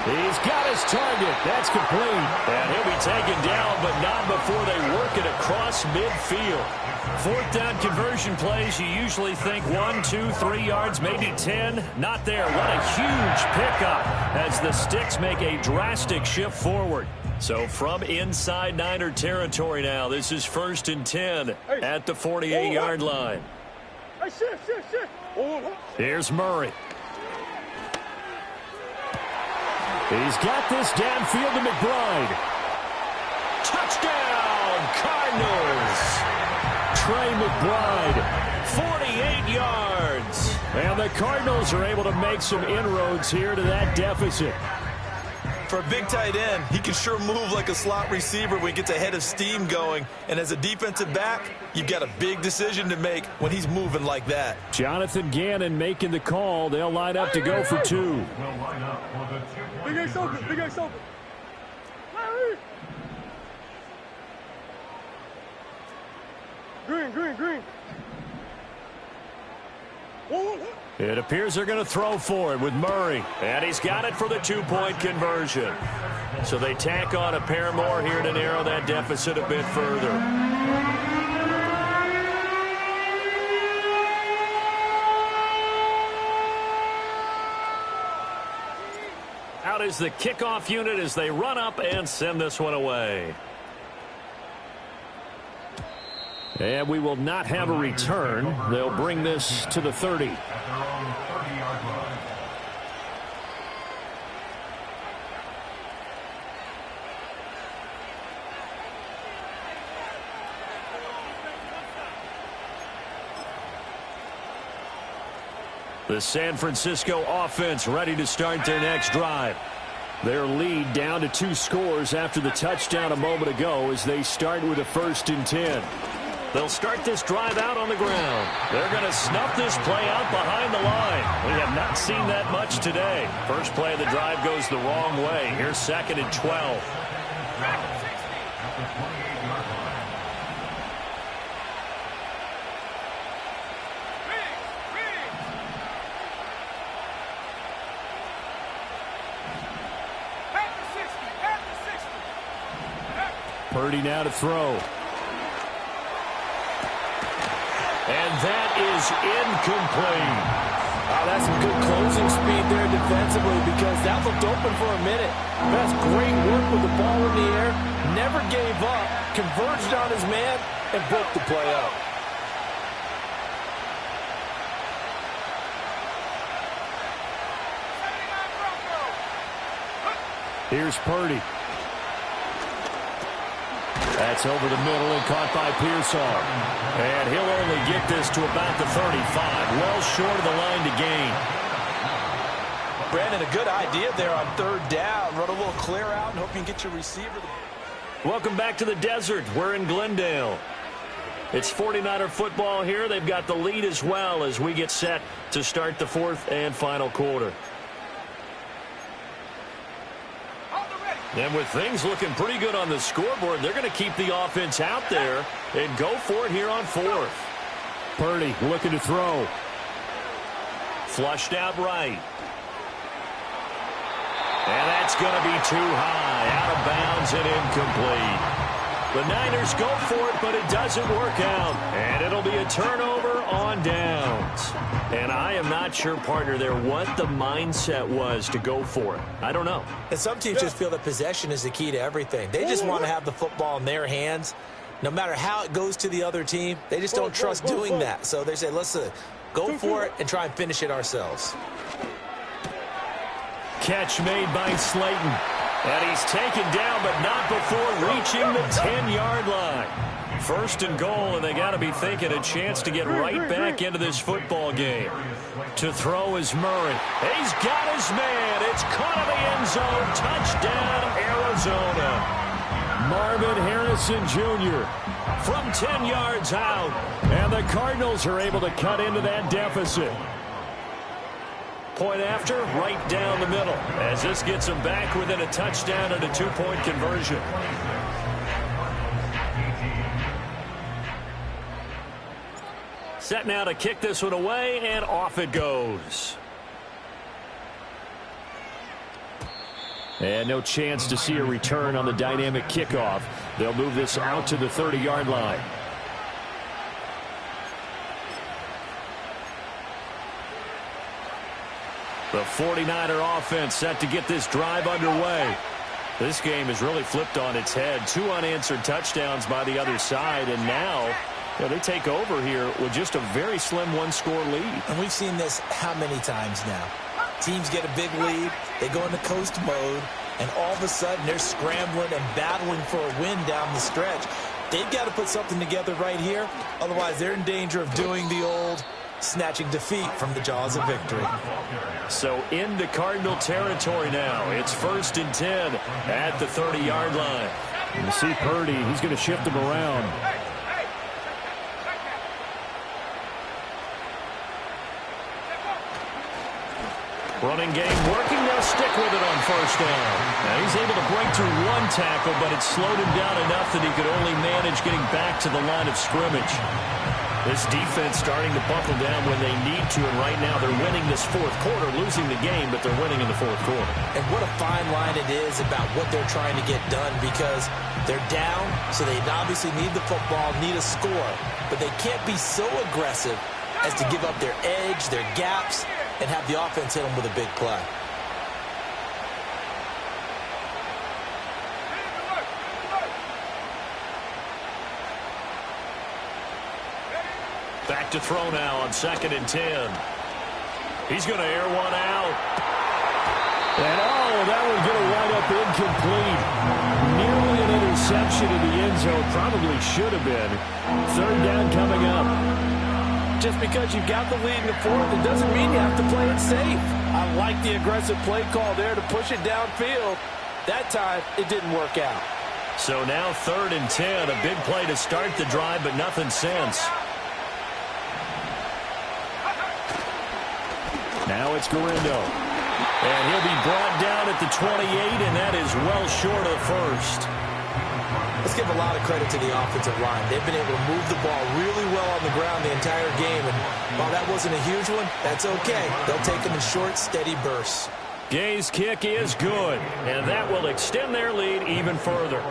He's got his target. That's complete. And he'll be taken down, but not before they work it across midfield. 4th down conversion plays, you usually think 1, 2, 3 yards, maybe 10. Not there. What a huge pickup as the Sticks make a drastic shift forward. So from inside Niner territory now, this is 1st and 10 at the 48-yard line. Hey, shit. Here's Murray. He's got this downfield to McBride. Touchdown, Cardinals. Trey McBride, 48 yards. And the Cardinals are able to make some inroads here to that deficit. For a big tight end, he can sure move like a slot receiver when he gets a head of steam going. And as a defensive back, you've got a big decision to make when he's moving like that. Jonathan Gannon making the call. They'll line up to go for 2. Will line up for the 2-point Big Ace open. Big Ace open. Larry. Green. It appears they're going to throw for it with Murray. And he's got it for the 2-point conversion. So they tack on a pair more here to narrow that deficit a bit further. Out is the kickoff unit as they run up and send this one away. And we will not have a return. They'll bring this to the 30. at their own 30-yard line. The San Francisco offense ready to start their next drive. Their lead down to 2 scores after the touchdown a moment ago as they start with a 1st and 10. They'll start this drive out on the ground. They're going to snuff this play out behind the line. We have not seen that much today. First play of the drive goes the wrong way. Here's 2nd and 12. Purdy now to throw. And that is incomplete. Oh, that's some good closing speed there defensively because that looked open for a minute. That's great work with the ball in the air. Never gave up. Converged on his man and broke the play up. Here's Purdy. That's over the middle and caught by Pearsall. And he'll only get this to about the 35. Well short of the line to gain. Brandon, a good idea there on third down. Run a little clear out and hope you can get your receiver. Welcome back to the desert. We're in Glendale. It's 49er football here. They've got the lead as well as we get set to start the fourth and final quarter. And with things looking pretty good on the scoreboard, they're going to keep the offense out there and go for it here on fourth. Purdy looking to throw. Flushed out right. And that's going to be too high. Out of bounds and incomplete. The Niners go for it, but it doesn't work out. And it'll be a turnover on downs. And I am not sure, partner, there what the mindset was to go for it. I don't know. And some teams just feel that possession is the key to everything. They just want to have the football in their hands. No matter how it goes to the other team, they just don't trust doing that. So they say, let's go for it and try and finish it ourselves. Catch made by Slayton. And he's taken down, but not before reaching the 10-yard line. First and goal, and they got to be thinking a chance to get right back into this football game. To throw is Murray. He's got his man. It's caught in the end zone. Touchdown, Arizona. Marvin Harrison Jr. from 10 yards out. And the Cardinals are able to cut into that deficit. Point after, right down the middle, as this gets them back within a touchdown and a two-point conversion. Set now to kick this one away, and off it goes. And no chance to see a return on the dynamic kickoff. They'll move this out to the 30-yard line. The 49er offense set to get this drive underway. This game has really flipped on its head. 2 unanswered touchdowns by the other side, and now they take over here with just a very slim one-score lead. And we've seen this how many times now? Teams get a big lead, they go into coast mode, and all of a sudden they're scrambling and battling for a win down the stretch. They've got to put something together right here, otherwise they're in danger of doing the old snatching defeat from the jaws of victory. So into Cardinal territory now. It's 1st and 10 at the 30-yard line. And you see Purdy, he's going to shift them around. Running game working. They'll stick with it on 1st down. Now he's able to break through 1 tackle, but it slowed him down enough that he could only manage getting back to the line of scrimmage. This defense starting to buckle down when they need to, and right now they're winning this 4th quarter, losing the game, but they're winning in the 4th quarter. And what a fine line it is about what they're trying to get done, because they're down, so they obviously need the football, need a score, but they can't be so aggressive as to give up their edge, their gaps, and have the offense hit them with a big play. Back to throw now on 2nd and 10. He's going to air one out. And that one's going to wind up incomplete. Nearly an interception in the end zone. Probably should have been. 3rd down coming up. Just because you've got the lead in the 4th, it doesn't mean you have to play it safe. I like the aggressive play call there to push it downfield. That time, it didn't work out. So now 3rd and 10. A big play to start the drive, but nothing since. Now it's Garindo. And he'll be brought down at the 28, and that is well short of the 1st. Let's give a lot of credit to the offensive line. They've been able to move the ball really well on the ground the entire game, and while that wasn't a huge one, that's okay. They'll take them in short, steady bursts. Gay's kick is good, and that will extend their lead even further.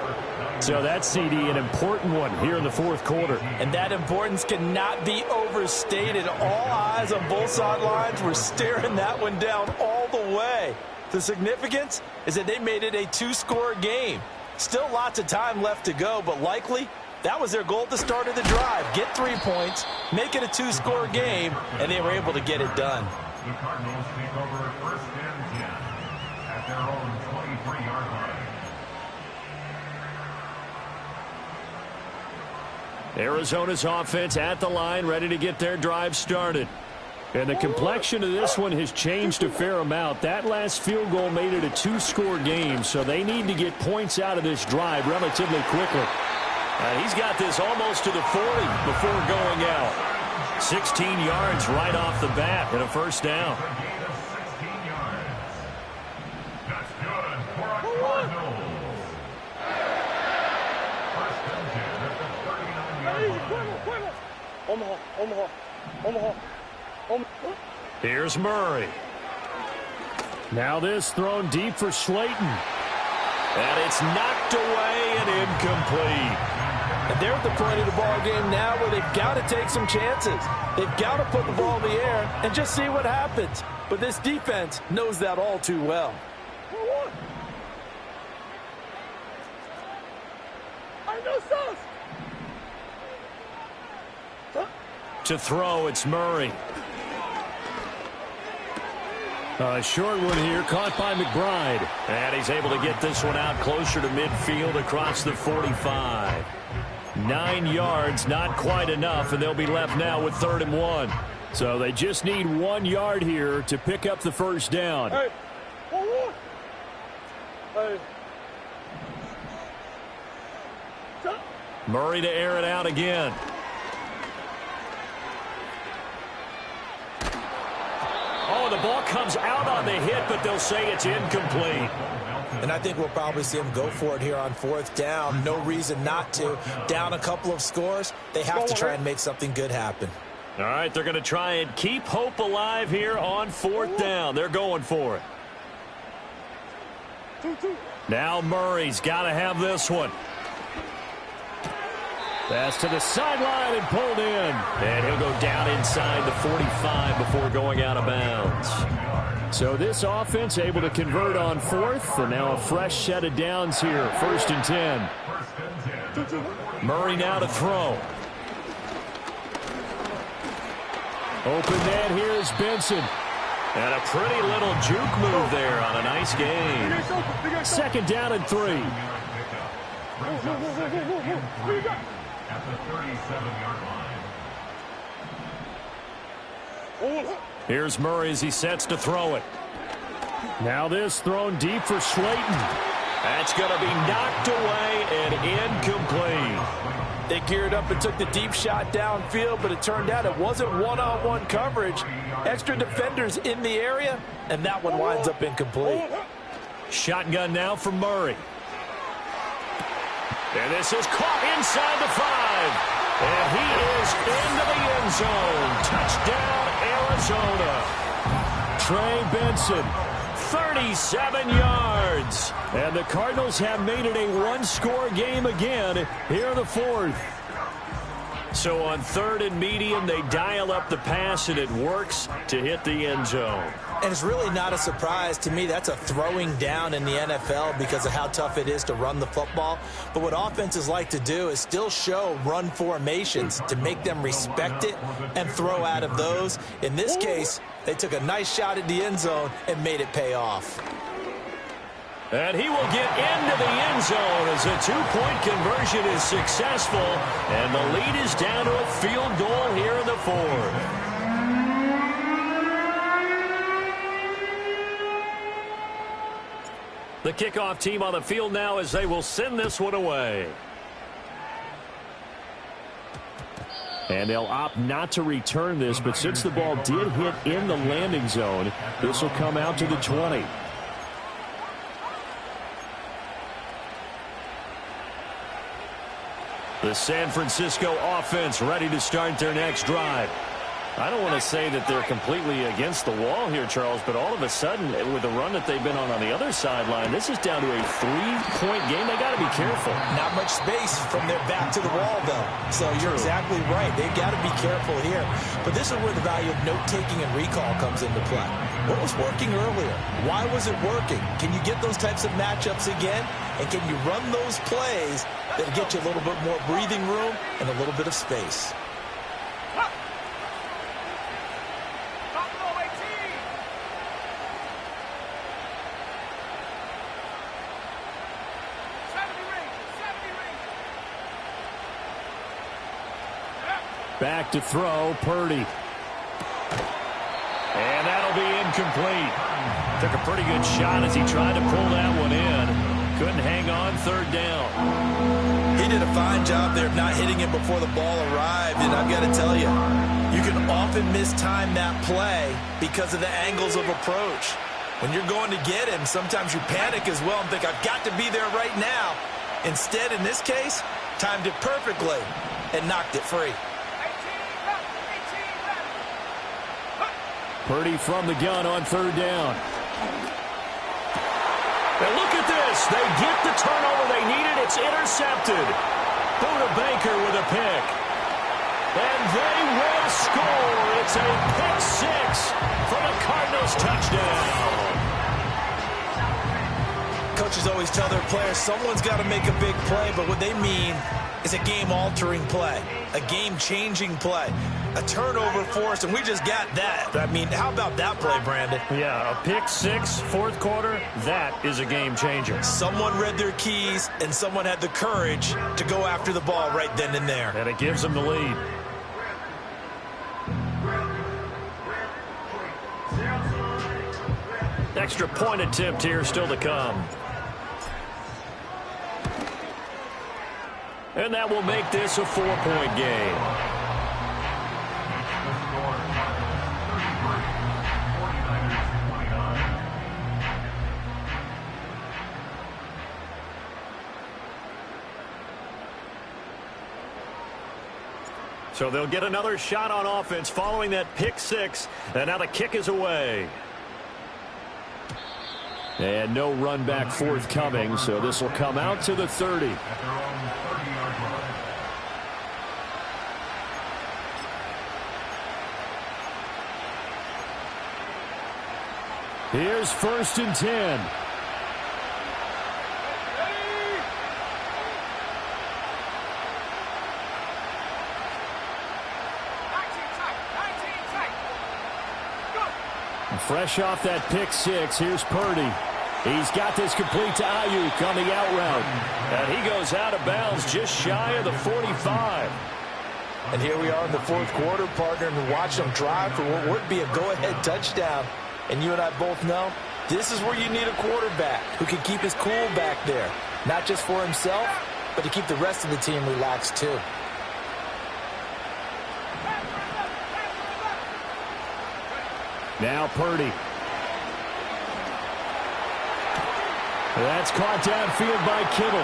So that's, CD, an important one here in the 4th quarter. And that importance cannot be overstated. All eyes on both sidelines were staring that one down all the way. The significance is that they made it a 2-score game. Still lots of time left to go, but likely that was their goal at the start of the drive. Get 3 points, make it a 2-score game, and they were able to get it done. The Cardinals take over 1st and 10 at their own 23-yard line. Arizona's offense at the line, ready to get their drive started. And the complexion of this one has changed a fair amount. That last field goal made it a two-score game, so they need to get points out of this drive relatively quickly. He's got this almost to the 40 before going out. 16 yards right off the bat and a first down. That's good for our Cardinals. First and 10 at the 39-yard line. Omaha. Here's Murray. Now this thrown deep for Slayton. And it's knocked away and incomplete. And they're at the point of the ball game now where they've got to take some chances. They've got to put the ball in the air and just see what happens. But this defense knows that all too well. To throw, it's Murray. A short one here, caught by McBride. And he's able to get this one out closer to midfield across the 45. 9 yards, not quite enough, and they'll be left now with 3rd and 1. So they just need 1 yard here to pick up the first down. Hey. Murray to air it out again. Oh, the ball comes out on the hit, but they'll say it's incomplete. And I think we'll probably see him go for it here on 4th down. No reason not to. Down a couple of scores, they have to try and make something good happen. All right, they're going to try and keep hope alive here on 4th down. They're going for it. Now Murray's got to have this one. Pass to the sideline and pulled in. And he'll go down inside the 45 before going out of bounds. So this offense able to convert on 4th, and now a fresh set of downs here. 1st and 10. Murray now to throw. Open net, here's Benson. And a pretty little juke move there on a nice game. 2nd down and 3. At the 37-yard line. Here's Murray as he sets to throw it. Now this thrown deep for Slayton. That's going to be knocked away and incomplete. They geared up and took the deep shot downfield, but it turned out it wasn't one-on-one coverage. Extra defenders in the area, and that one winds up incomplete. Shotgun now for Murray. And this is caught inside the 5. And he is into the end zone. Touchdown, Arizona. Trey Benson, 37 yards. And the Cardinals have made it a one-score game again here in the 4th. So on 3rd and medium, they dial up the pass, and it works to hit the end zone. And it's really not a surprise to me. That's a throwing down in the NFL because of how tough it is to run the football. But what offenses like to do is still show run formations to make them respect it and throw out of those. In this case, they took a nice shot at the end zone and made it pay off. And he will get into the end zone as a two-point conversion is successful. And the lead is down to a field goal here in the 4th. The kickoff team on the field now as they will send this one away. And they'll opt not to return this, but since the ball did hit in the landing zone, this will come out to the 20. The San Francisco offense ready to start their next drive. I don't want to say that they're completely against the wall here, Charles, but all of a sudden, with the run that they've been on the other sideline, this is down to a 3-point game. They got to be careful. Not much space from their back to the wall, though. So you're exactly right. They've got to be careful here. But this is where the value of note-taking and recall comes into play. What was working earlier? Why was it working? Can you get those types of matchups again? And can you run those plays that get you a little bit more breathing room and a little bit of space? Back to throw, Purdy. And that'll be incomplete. Took a pretty good shot as he tried to pull that one in. Couldn't hang on, third down. He did a fine job there of not hitting it before the ball arrived, and I've got to tell you, you can often mistime that play because of the angles of approach. When you're going to get him, sometimes you panic as well and think, I've got to be there right now. Instead, in this case, timed it perfectly and knocked it free. Purdy from the gun on third down. And look at this. They get the turnover they needed. It's intercepted. Buda Baker with a pick. And they will score. It's a pick six for the Cardinals touchdown. Coaches always tell their players someone's got to make a big play, but what they mean is a game-altering play, a game-changing play, a turnover forced, and we just got that. I mean, how about that play, Brandon? Yeah, a pick six, fourth quarter, that is a game changer. Someone read their keys, and someone had the courage to go after the ball right then and there. And it gives them the lead. Extra point attempt here still to come. And that will make this a 4-point game. So they'll get another shot on offense following that pick six. And now the kick is away. And no run back forthcoming, so this will come out to the 30. Here's 1st and 10. Fresh off that pick six, here's Purdy. He's got this complete to Ayuk on the out route. And he goes out of bounds just shy of the 45. And here we are in the fourth quarter, partner, and watch them drive for what would be a go-ahead touchdown. And you and I both know this is where you need a quarterback who can keep his cool back there. Not just for himself, but to keep the rest of the team relaxed too. Now Purdy. That's caught downfield by Kittle.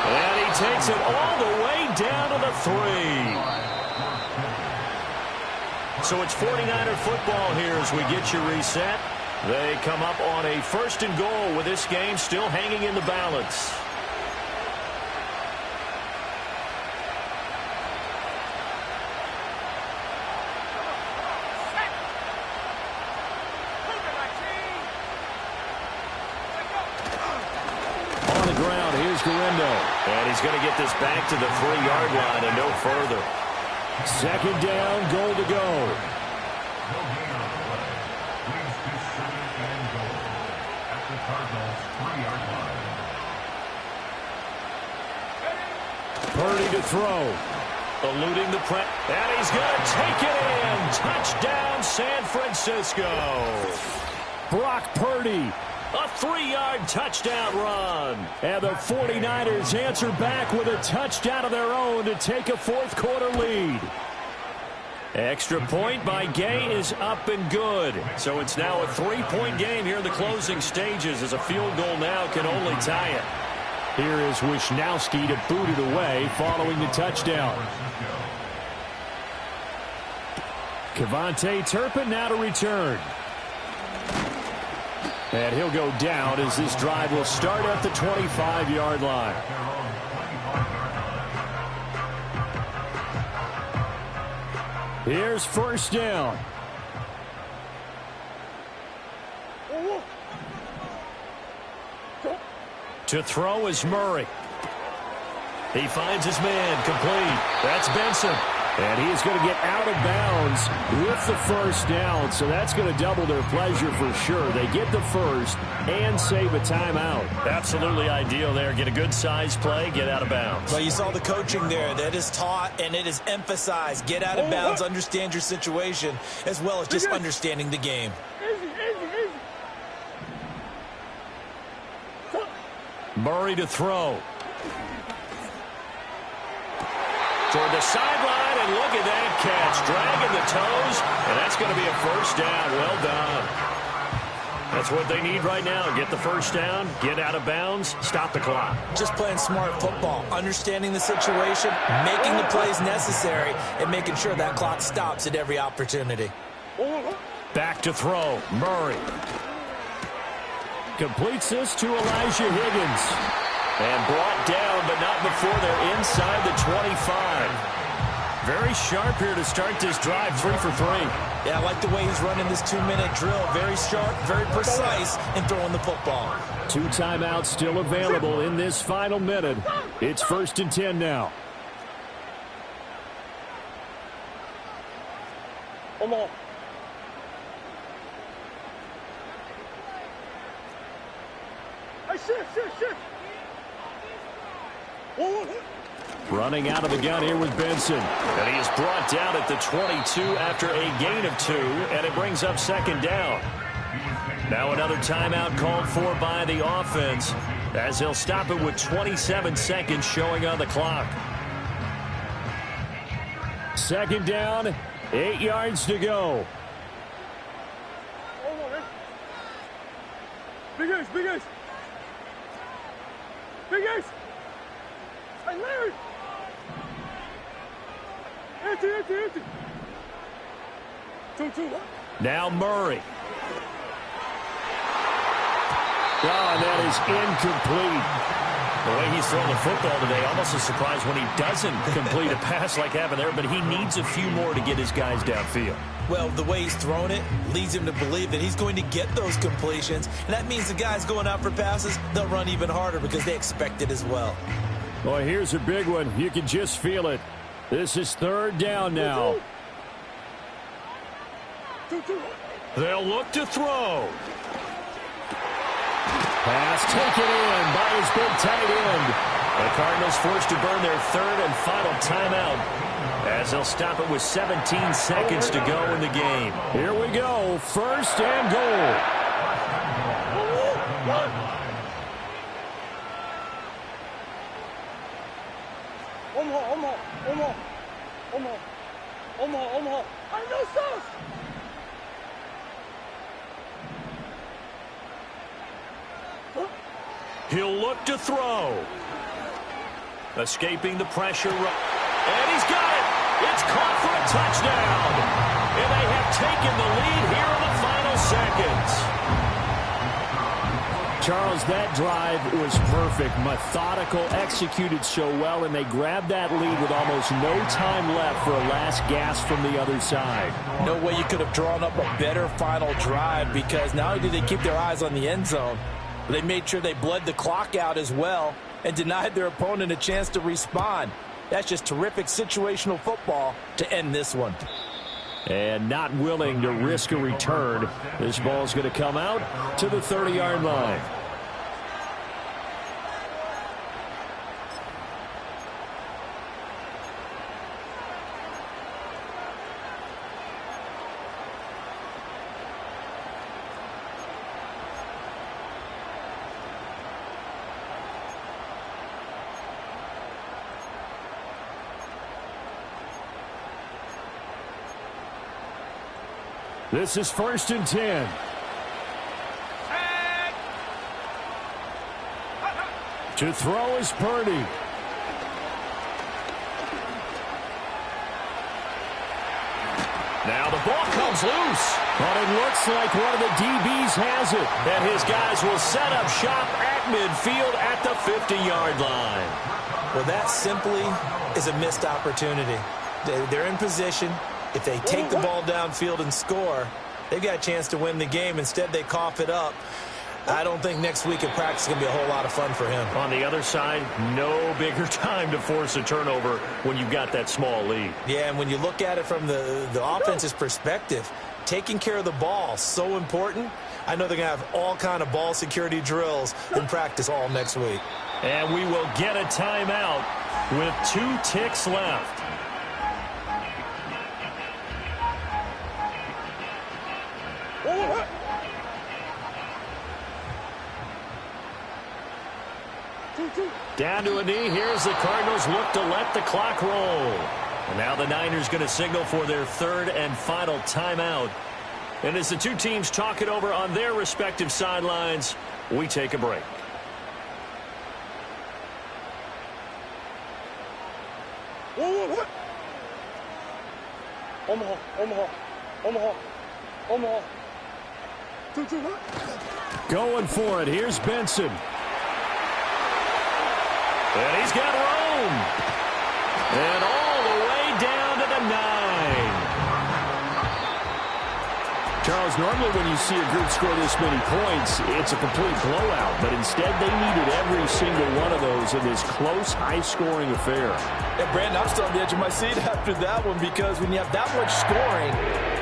And he takes it all the way down to the 3. So it's 49er football here as we get you reset. They come up on a 1st and goal with this game still hanging in the balance. And he's going to get this back to the 3-yard line and no further. 2nd down, goal to go. Purdy to throw. Eluding the press. And he's going to take it in. Touchdown, San Francisco. Brock Purdy. A 3-yard touchdown run. And the 49ers answer back with a touchdown of their own to take a fourth quarter lead. Extra point by Gay is up and good. So it's now a 3-point game here in the closing stages as a field goal now can only tie it. Here is Wisnowski to boot it away following the touchdown. Kevontae Turpin now to return. And he'll go down as this drive will start at the 25-yard line. Here's 1st down. To throw is Murray. He finds his man complete. That's Benson. And he is going to get out of bounds with the first down, so that's going to double their pleasure for sure. They get the first and save a timeout. Absolutely ideal there. Get a good size play, get out of bounds. Well, you saw the coaching there. That is taught and it is emphasized. Get out of bounds, understand your situation, as well as just understanding the game. Murray to throw. Toward the sideline, and look at that catch. Dragging the toes, and that's going to be a first down. Well done. That's what they need right now. Get the first down, get out of bounds, stop the clock. Just playing smart football, understanding the situation, making the plays necessary, and making sure that clock stops at every opportunity. Back to throw. Murray. Completes this to Elijah Higgins. And brought down, but not before they're inside the 25. Very sharp here to start this drive, 3 for 3. Yeah, I like the way he's running this 2-minute drill. Very sharp, very precise in throwing the football. 2 timeouts still available in this final minute. It's 1st and 10 now. Come on. Hey, shift. Running out of the gun here with Benson. And he is brought down at the 22 after a gain of 2, and it brings up 2nd down. Now another timeout called for by the offense, as they'll stop it with 27 seconds showing on the clock. 2nd down, 8 yards to go. Big Ace. Hey, Larry! Empty. 2. Now Murray. Oh, that is incomplete. The way he's throwing the football today, almost a surprise when he doesn't complete a pass like having there, but he needs a few more to get his guys downfield. Well, the way he's thrown it leads him to believe that he's going to get those completions, and that means the guys going out for passes, they'll run even harder because they expect it as well. Well, here's a big one. You can just feel it. This is 3rd down now. 2. They'll look to throw. Pass taken in by his big tight end. The Cardinals forced to burn their 3rd and final timeout, as they'll stop it with 17 seconds to go in the game. Here we go. 1st and goal. Omaha. I know sauce. He'll look to throw. Escaping the pressure. And he's got it. It's caught for a touchdown. And they have taken the lead here in the final seconds. Charles, that drive was perfect. Methodical, executed so well, and they grabbed that lead with almost no time left for a last gasp from the other side. No way you could have drawn up a better final drive, because not only did they keep their eyes on the end zone, they made sure they bled the clock out as well and denied their opponent a chance to respond. That's just terrific situational football to end this one. And not willing to risk a return. This ball's going to come out to the 30-yard line. This is 1st and 10. To throw is Purdy. Now the ball comes loose. But it looks like one of the DBs has it. And his guys will set up shop at midfield at the 50-yard line. Well, that simply is a missed opportunity. They're in position. If they take the ball downfield and score, they've got a chance to win the game. Instead, they cough it up. I don't think next week at practice is going to be a whole lot of fun for him. On the other side, no bigger time to force a turnover when you've got that small lead. Yeah, and when you look at it from the offense's perspective, taking care of the ball, so important. I know they're going to have all kind of ball security drills in practice all next week. And we will get a timeout with 2 ticks left. Down to a knee. Here's the Cardinals look to let the clock roll. And now the Niners going to signal for their 3rd and final timeout. And as the two teams talk it over on their respective sidelines, we take a break. Whoa. Omaha. 2-2. Going for it. Here's Benson. And he's got Rome. And all the way down to the 9. Charles, normally when you see a group score this many points, it's a complete blowout. But instead, they needed every single one of those in this close, high-scoring affair. Yeah, Brandon, I'm still on the edge of my seat after that one because when you have that much scoring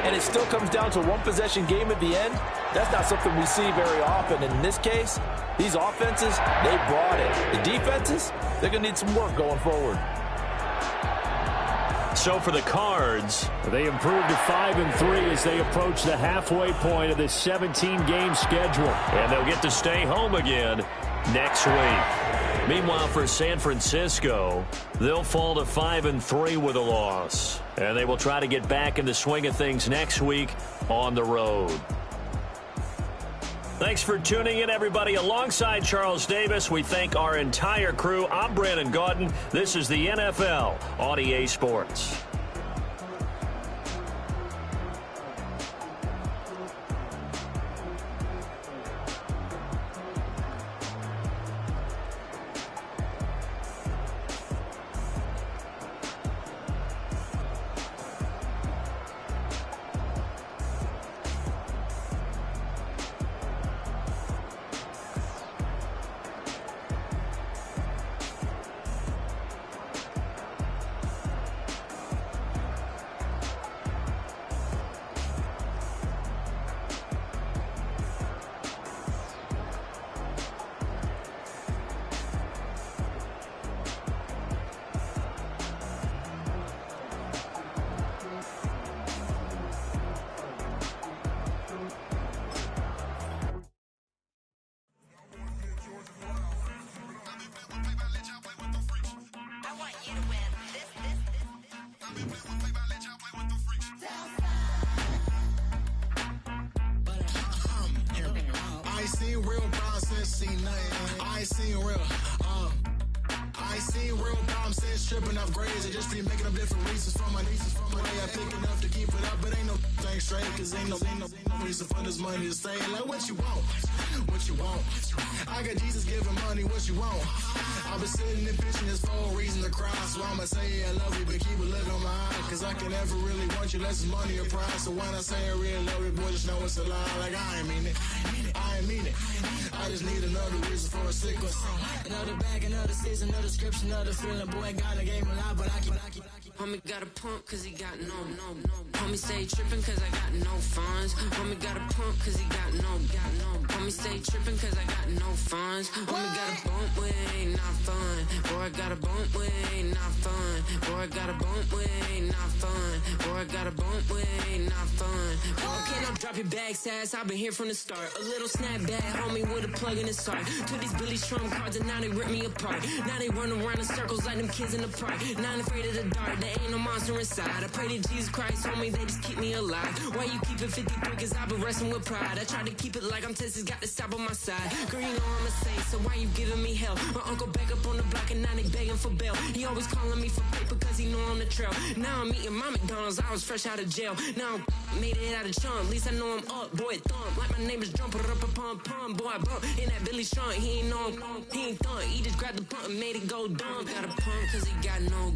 and it still comes down to a one-possession game at the end, that's not something we see very often. And in this case, these offenses, they brought it. The defenses, they're going to need some work going forward. So for the Cards, they improved to 5-3 as they approach the halfway point of this 17-game schedule. And they'll get to stay home again next week. Meanwhile, for San Francisco, they'll fall to 5-3 with a loss. And they will try to get back in the swing of things next week on the road. Thanks for tuning in, everybody. Alongside Charles Davis, we thank our entire crew. I'm Brandon Gaudin. This is the NFL on EA Sports. Tripping off grades, I just be making up different reasons for my nieces. From my way I pick enough to keep it up, but ain't no thing straight, cause ain't no reason for this money to stay. Like what you want, I got Jesus giving money, what you want? I've been sitting and pitching this for a reason to cry, so I'ma say I love you, but keep a look on my eye, cause I can never really want you unless it's money or pride. So when I say I really love you, boy, just know it's a lie. Like I ain't mean it. I just need another reason for a sickness. Another bag, another season, another description, another feeling. Boy, got a game a lot, but I keep. Homie got a pump cause he got no. Homie stay trippin' cause I got no funds. Homie got a pump cause he got no. Homie stay trippin' cause I got no funds. Homie got a bump with it ain't not fun. Boy, I got a bump with it ain't not fun. Boy, I got a bump with it ain't not fun. Boy, I got a bump with it ain't not fun. Okay, now drop your bag, sass. I've been here from the start. A little snapback, homie, with a plug in his heart. Took these Billy Strum cards and now they rip me apart. Now they run around in circles like them kids in the park. Not afraid of the dark, there ain't no monster inside. I pray to Jesus Christ, homie, they just keep me alive. Why you keep it 53? Cause I've been wrestling with pride. I try to keep it like I'm Texas, got the stop on my side. motherfucker, you know I'm a saint, so why you giving me hell? My uncle back up on the block and now they begging for bail. He always calling me for paper cause he know I'm the trail. Now I'm eating my McDonald's, I was fresh out of jail. Now I made it out of chum, at least I know I'm up, boy, thump. Like my neighbor's drum, put it up a pum, boy, I bump. In that Billy Strong, he ain't know he ain't thump. He just grabbed the pump and made it go dumb. Got a pump cause he got no.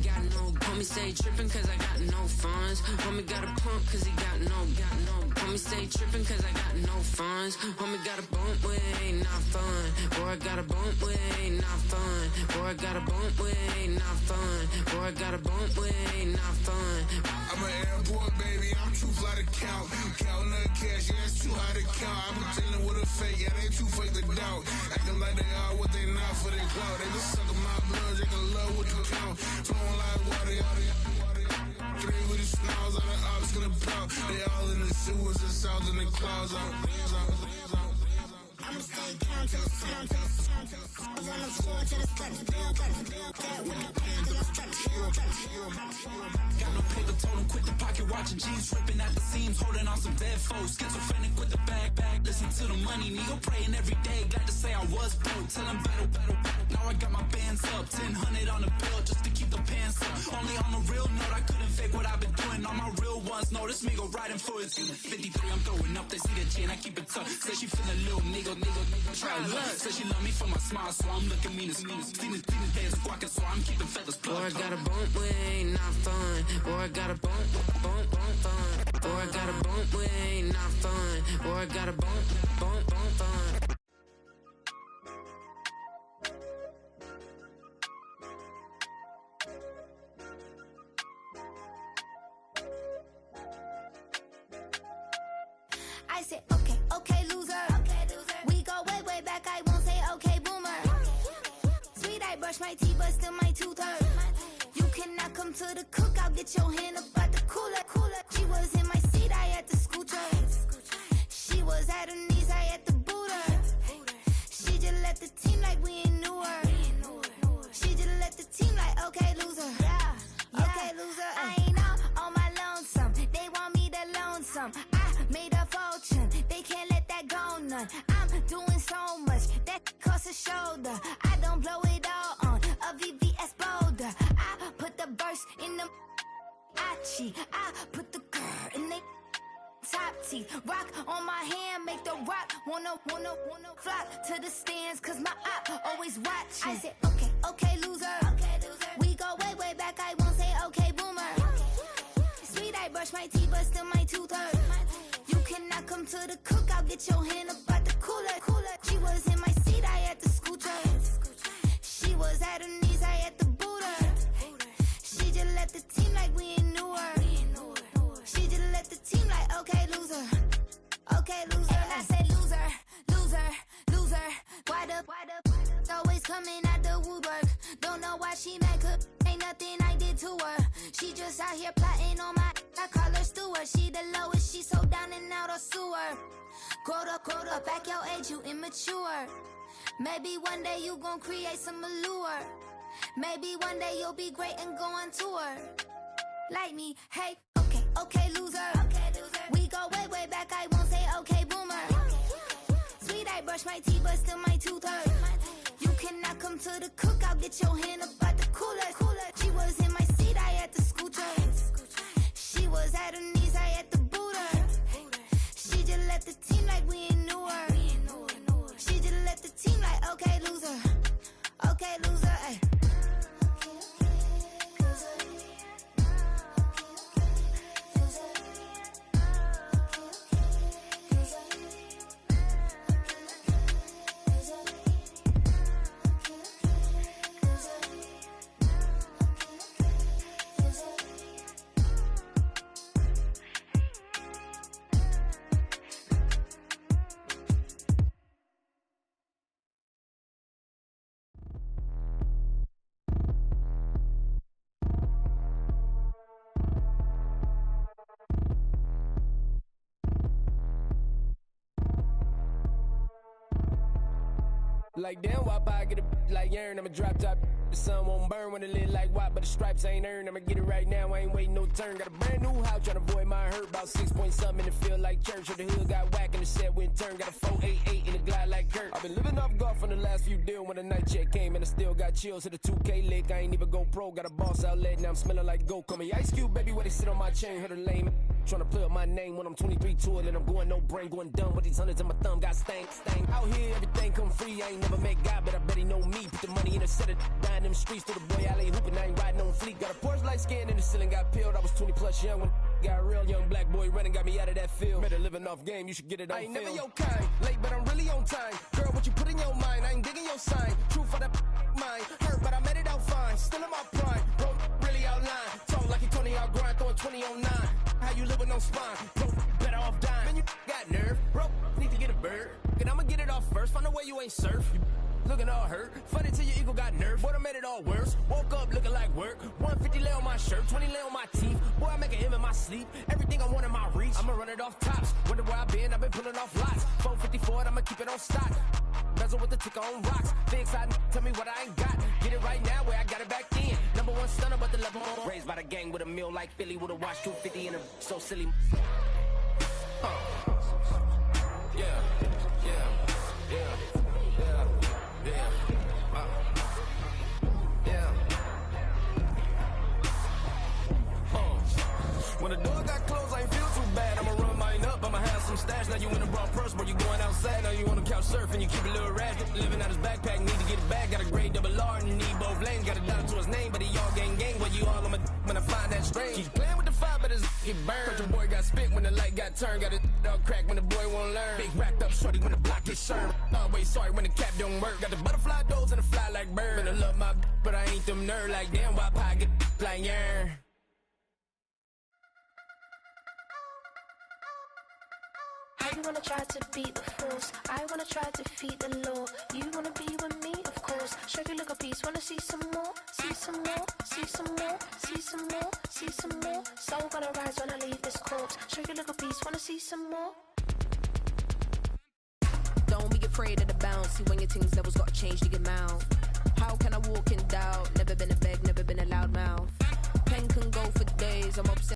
Homie say trippin' cause I got no funds. Homie got a pump cause he got no. Homie say trippin' cause I got no funds. Homie got a bump with ain't not fun. Boy, I got a bump with ain't not fun. Boy, I got a bump with ain't not fun. Boy, I got a bump with ain't not fun. I'm an airport baby, I'm too fly to count. Counting the cash, yeah, it's too high to count. I'm dealing with a fake, yeah, they too fake to doubt. Acting like they are what they not for their clout. They just suckin' my blood, they can love what you count. Flowing like water, three with the smiles on the ops gonna plow. They all in the sewers, the south in the clouds. I'ma stay down till the sun, till the sun, till the sun's on the floor, till the steps build, get with the pen, till the steps build. Got no paper, told him quit the pocket, watching jeans ripping at the seams, holding on some dead foes. Schizophrenic with the bag, listen to the money, nigga praying every day. Glad to say I was broke, tell him battle. Now I got my bands up, 1000 on the bill just to keep the pants up. Only on a real note, I couldn't fake what I've been doing. All my real ones know this nigga riding for his 53, I'm throwing up, they see the G and I keep it tough. Say she feeling little nigga, try to look. Say she love me for my smile, so I'm looking mean as mean. Seen the days of walking, so I'm keeping feathers plucked. Boy, I got a bump with ain't not fun. Boy, I got a bump fun. Boy, I got a bump with ain't not fun. Boy, I got a bump fun. I said, okay, loser. We go way back, I won't say okay, boomer. Sweet, I brush my teeth, but still my tooth hurt. You cannot come to the cookout, get your hand up out the cooler. She was in my seat, I had to scoot her. She was at her knees, I had to boot her. She just left the team like we ain't knew her. She just left the team like, okay, loser. Okay, loser. I ain't on my lonesome. They want me to loan some. I made a fortune. They can't let that go none. I'm doing so much that costs a shoulder. I don't blow it all on a VVS boulder. I put the verse in the I put the girl in the top teeth. Rock on my hand, make the rock wanna flock to the stands, cause my op always watching. I said, okay, loser. We go way back, I won't say okay, boomer. Sweet, I brush my teeth, but still my tooth hurt. You cannot come to the cookout, get your hand up out the cooler. She was in my seat, I had to scoot her. She was at her knees, I had to boot her. She just left the team like we ain't knew her. She just left the team like, okay, loser. Okay, loser. And I say loser. Why the always coming out the woodwork? Don't know why she mad, cause ain't nothing I did to her. She just out here plotting on my, I call her steward. She the lowest, she so down and out of sewer. Growed up, back your age, you immature. Maybe one day you gon' create some allure. Maybe one day you'll be great and go on tour. Like me, hey, okay, loser. We go way back, I won't say okay, boomer. Sweet, I brush my teeth, but still my tooth hurt. You cannot come to the cookout, get your hand up out the cooler. She was in my seat, I had to scoot her. She was at her knees, I had to boot her. She just left the team like we ain't knew her. She just left the team like, okay, loser. Okay, loser, ay. Like damn, why I get a like urn? I'ma drop top. The sun won't burn when it lit like what, but the stripes ain't earned. I'ma get it right now, I ain't waiting no turn. Got a brand new house, tryna avoid my hurt. About 6 point something in the field like church. Or the hood got whack and the set went turn. Got a 488 in the glide like like Kurt. I've been living off golf from the last few deals when the night check came and I still got chills. Hit a 2K lick, I ain't even go pro. Got a boss outlet, now I'm smelling like gold. Call me Ice Cube, baby, where they sit on my chain. Heard a lame tryna play up my name when I'm 23 to it and I'm going no brain, going dumb with these hundreds in my thumb. Got stank. Out here, everything come free. I ain't never met God, but I bet he know me. Put the money in a set of down them streets to the boy alley hooping. I ain't riding on fleek. Got a Porsche light skin in the ceiling, got peeled. I was 20 plus young when got real. Young black boy running, got me out of that field. Better living off game, you should get it on film. I ain't never your kind, late but I'm really on time. Girl, what you put in your mind, I ain't digging your sign. True for that mine, hurt but I made it out fine. Still in my prime, bro, really outline. Talk like you Tony out grind, throwing 20 on 9. How you living on spine, bro, better off dying. Man, you got nerve, bro, need to get a bird. And I'ma get it off first, find a way you ain't surf. You looking all hurt, funny till your ego got nerve. Boy, I made it all worse, woke up looking like work. 150 lay on my shirt, 20 lay on my teeth. Boy, I make an M in my sleep, everything I want in my reach. I'ma run it off tops, wonder where I've been pulling off lots. 454, I'ma keep it on stock. Bezel with the ticker on rocks. Big side, tell me what I ain't got. Get it right now where I got it back then. Number one stunner, but the level more. Raised by the gang with a meal like Philly with a watch 250 and a so silly. When the door got closed, I ain't feel too bad. I'ma run mine up, I'ma have some stash. Now you in a broad purse, but you going outside. Now you on the couch surfing, you keep a little rash. Living out his backpack, need to get it back. Got a grade double R and need both lanes. Got a dollar to his name, but he all gang. But you all on my when I find that strange. Keep playing with the fire, but his get burned. But your boy got spit when the light got turned. Got it all crack when the boy won't learn. Big racked up shorty when the block gets shurned. Always sorry when the cap don't work. Got the butterfly doors and the fly like bird. And I love my but I ain't them nerd like damn. Why pie get like yarn? You wanna try to beat the force, I wanna try to defeat the law. You wanna be with me, of course. Show you look a piece, wanna see some more, see some more, see some more, see some more, see some more. Soul gonna rise when I leave this corpse. Show you look a piece, wanna see some more. Don't be afraid of the bounce. See when your things levels gotta change to get mouth. How can I walk in doubt? Never been a beg, never been a loud mouth. Pen can go for days. I'm obsessed.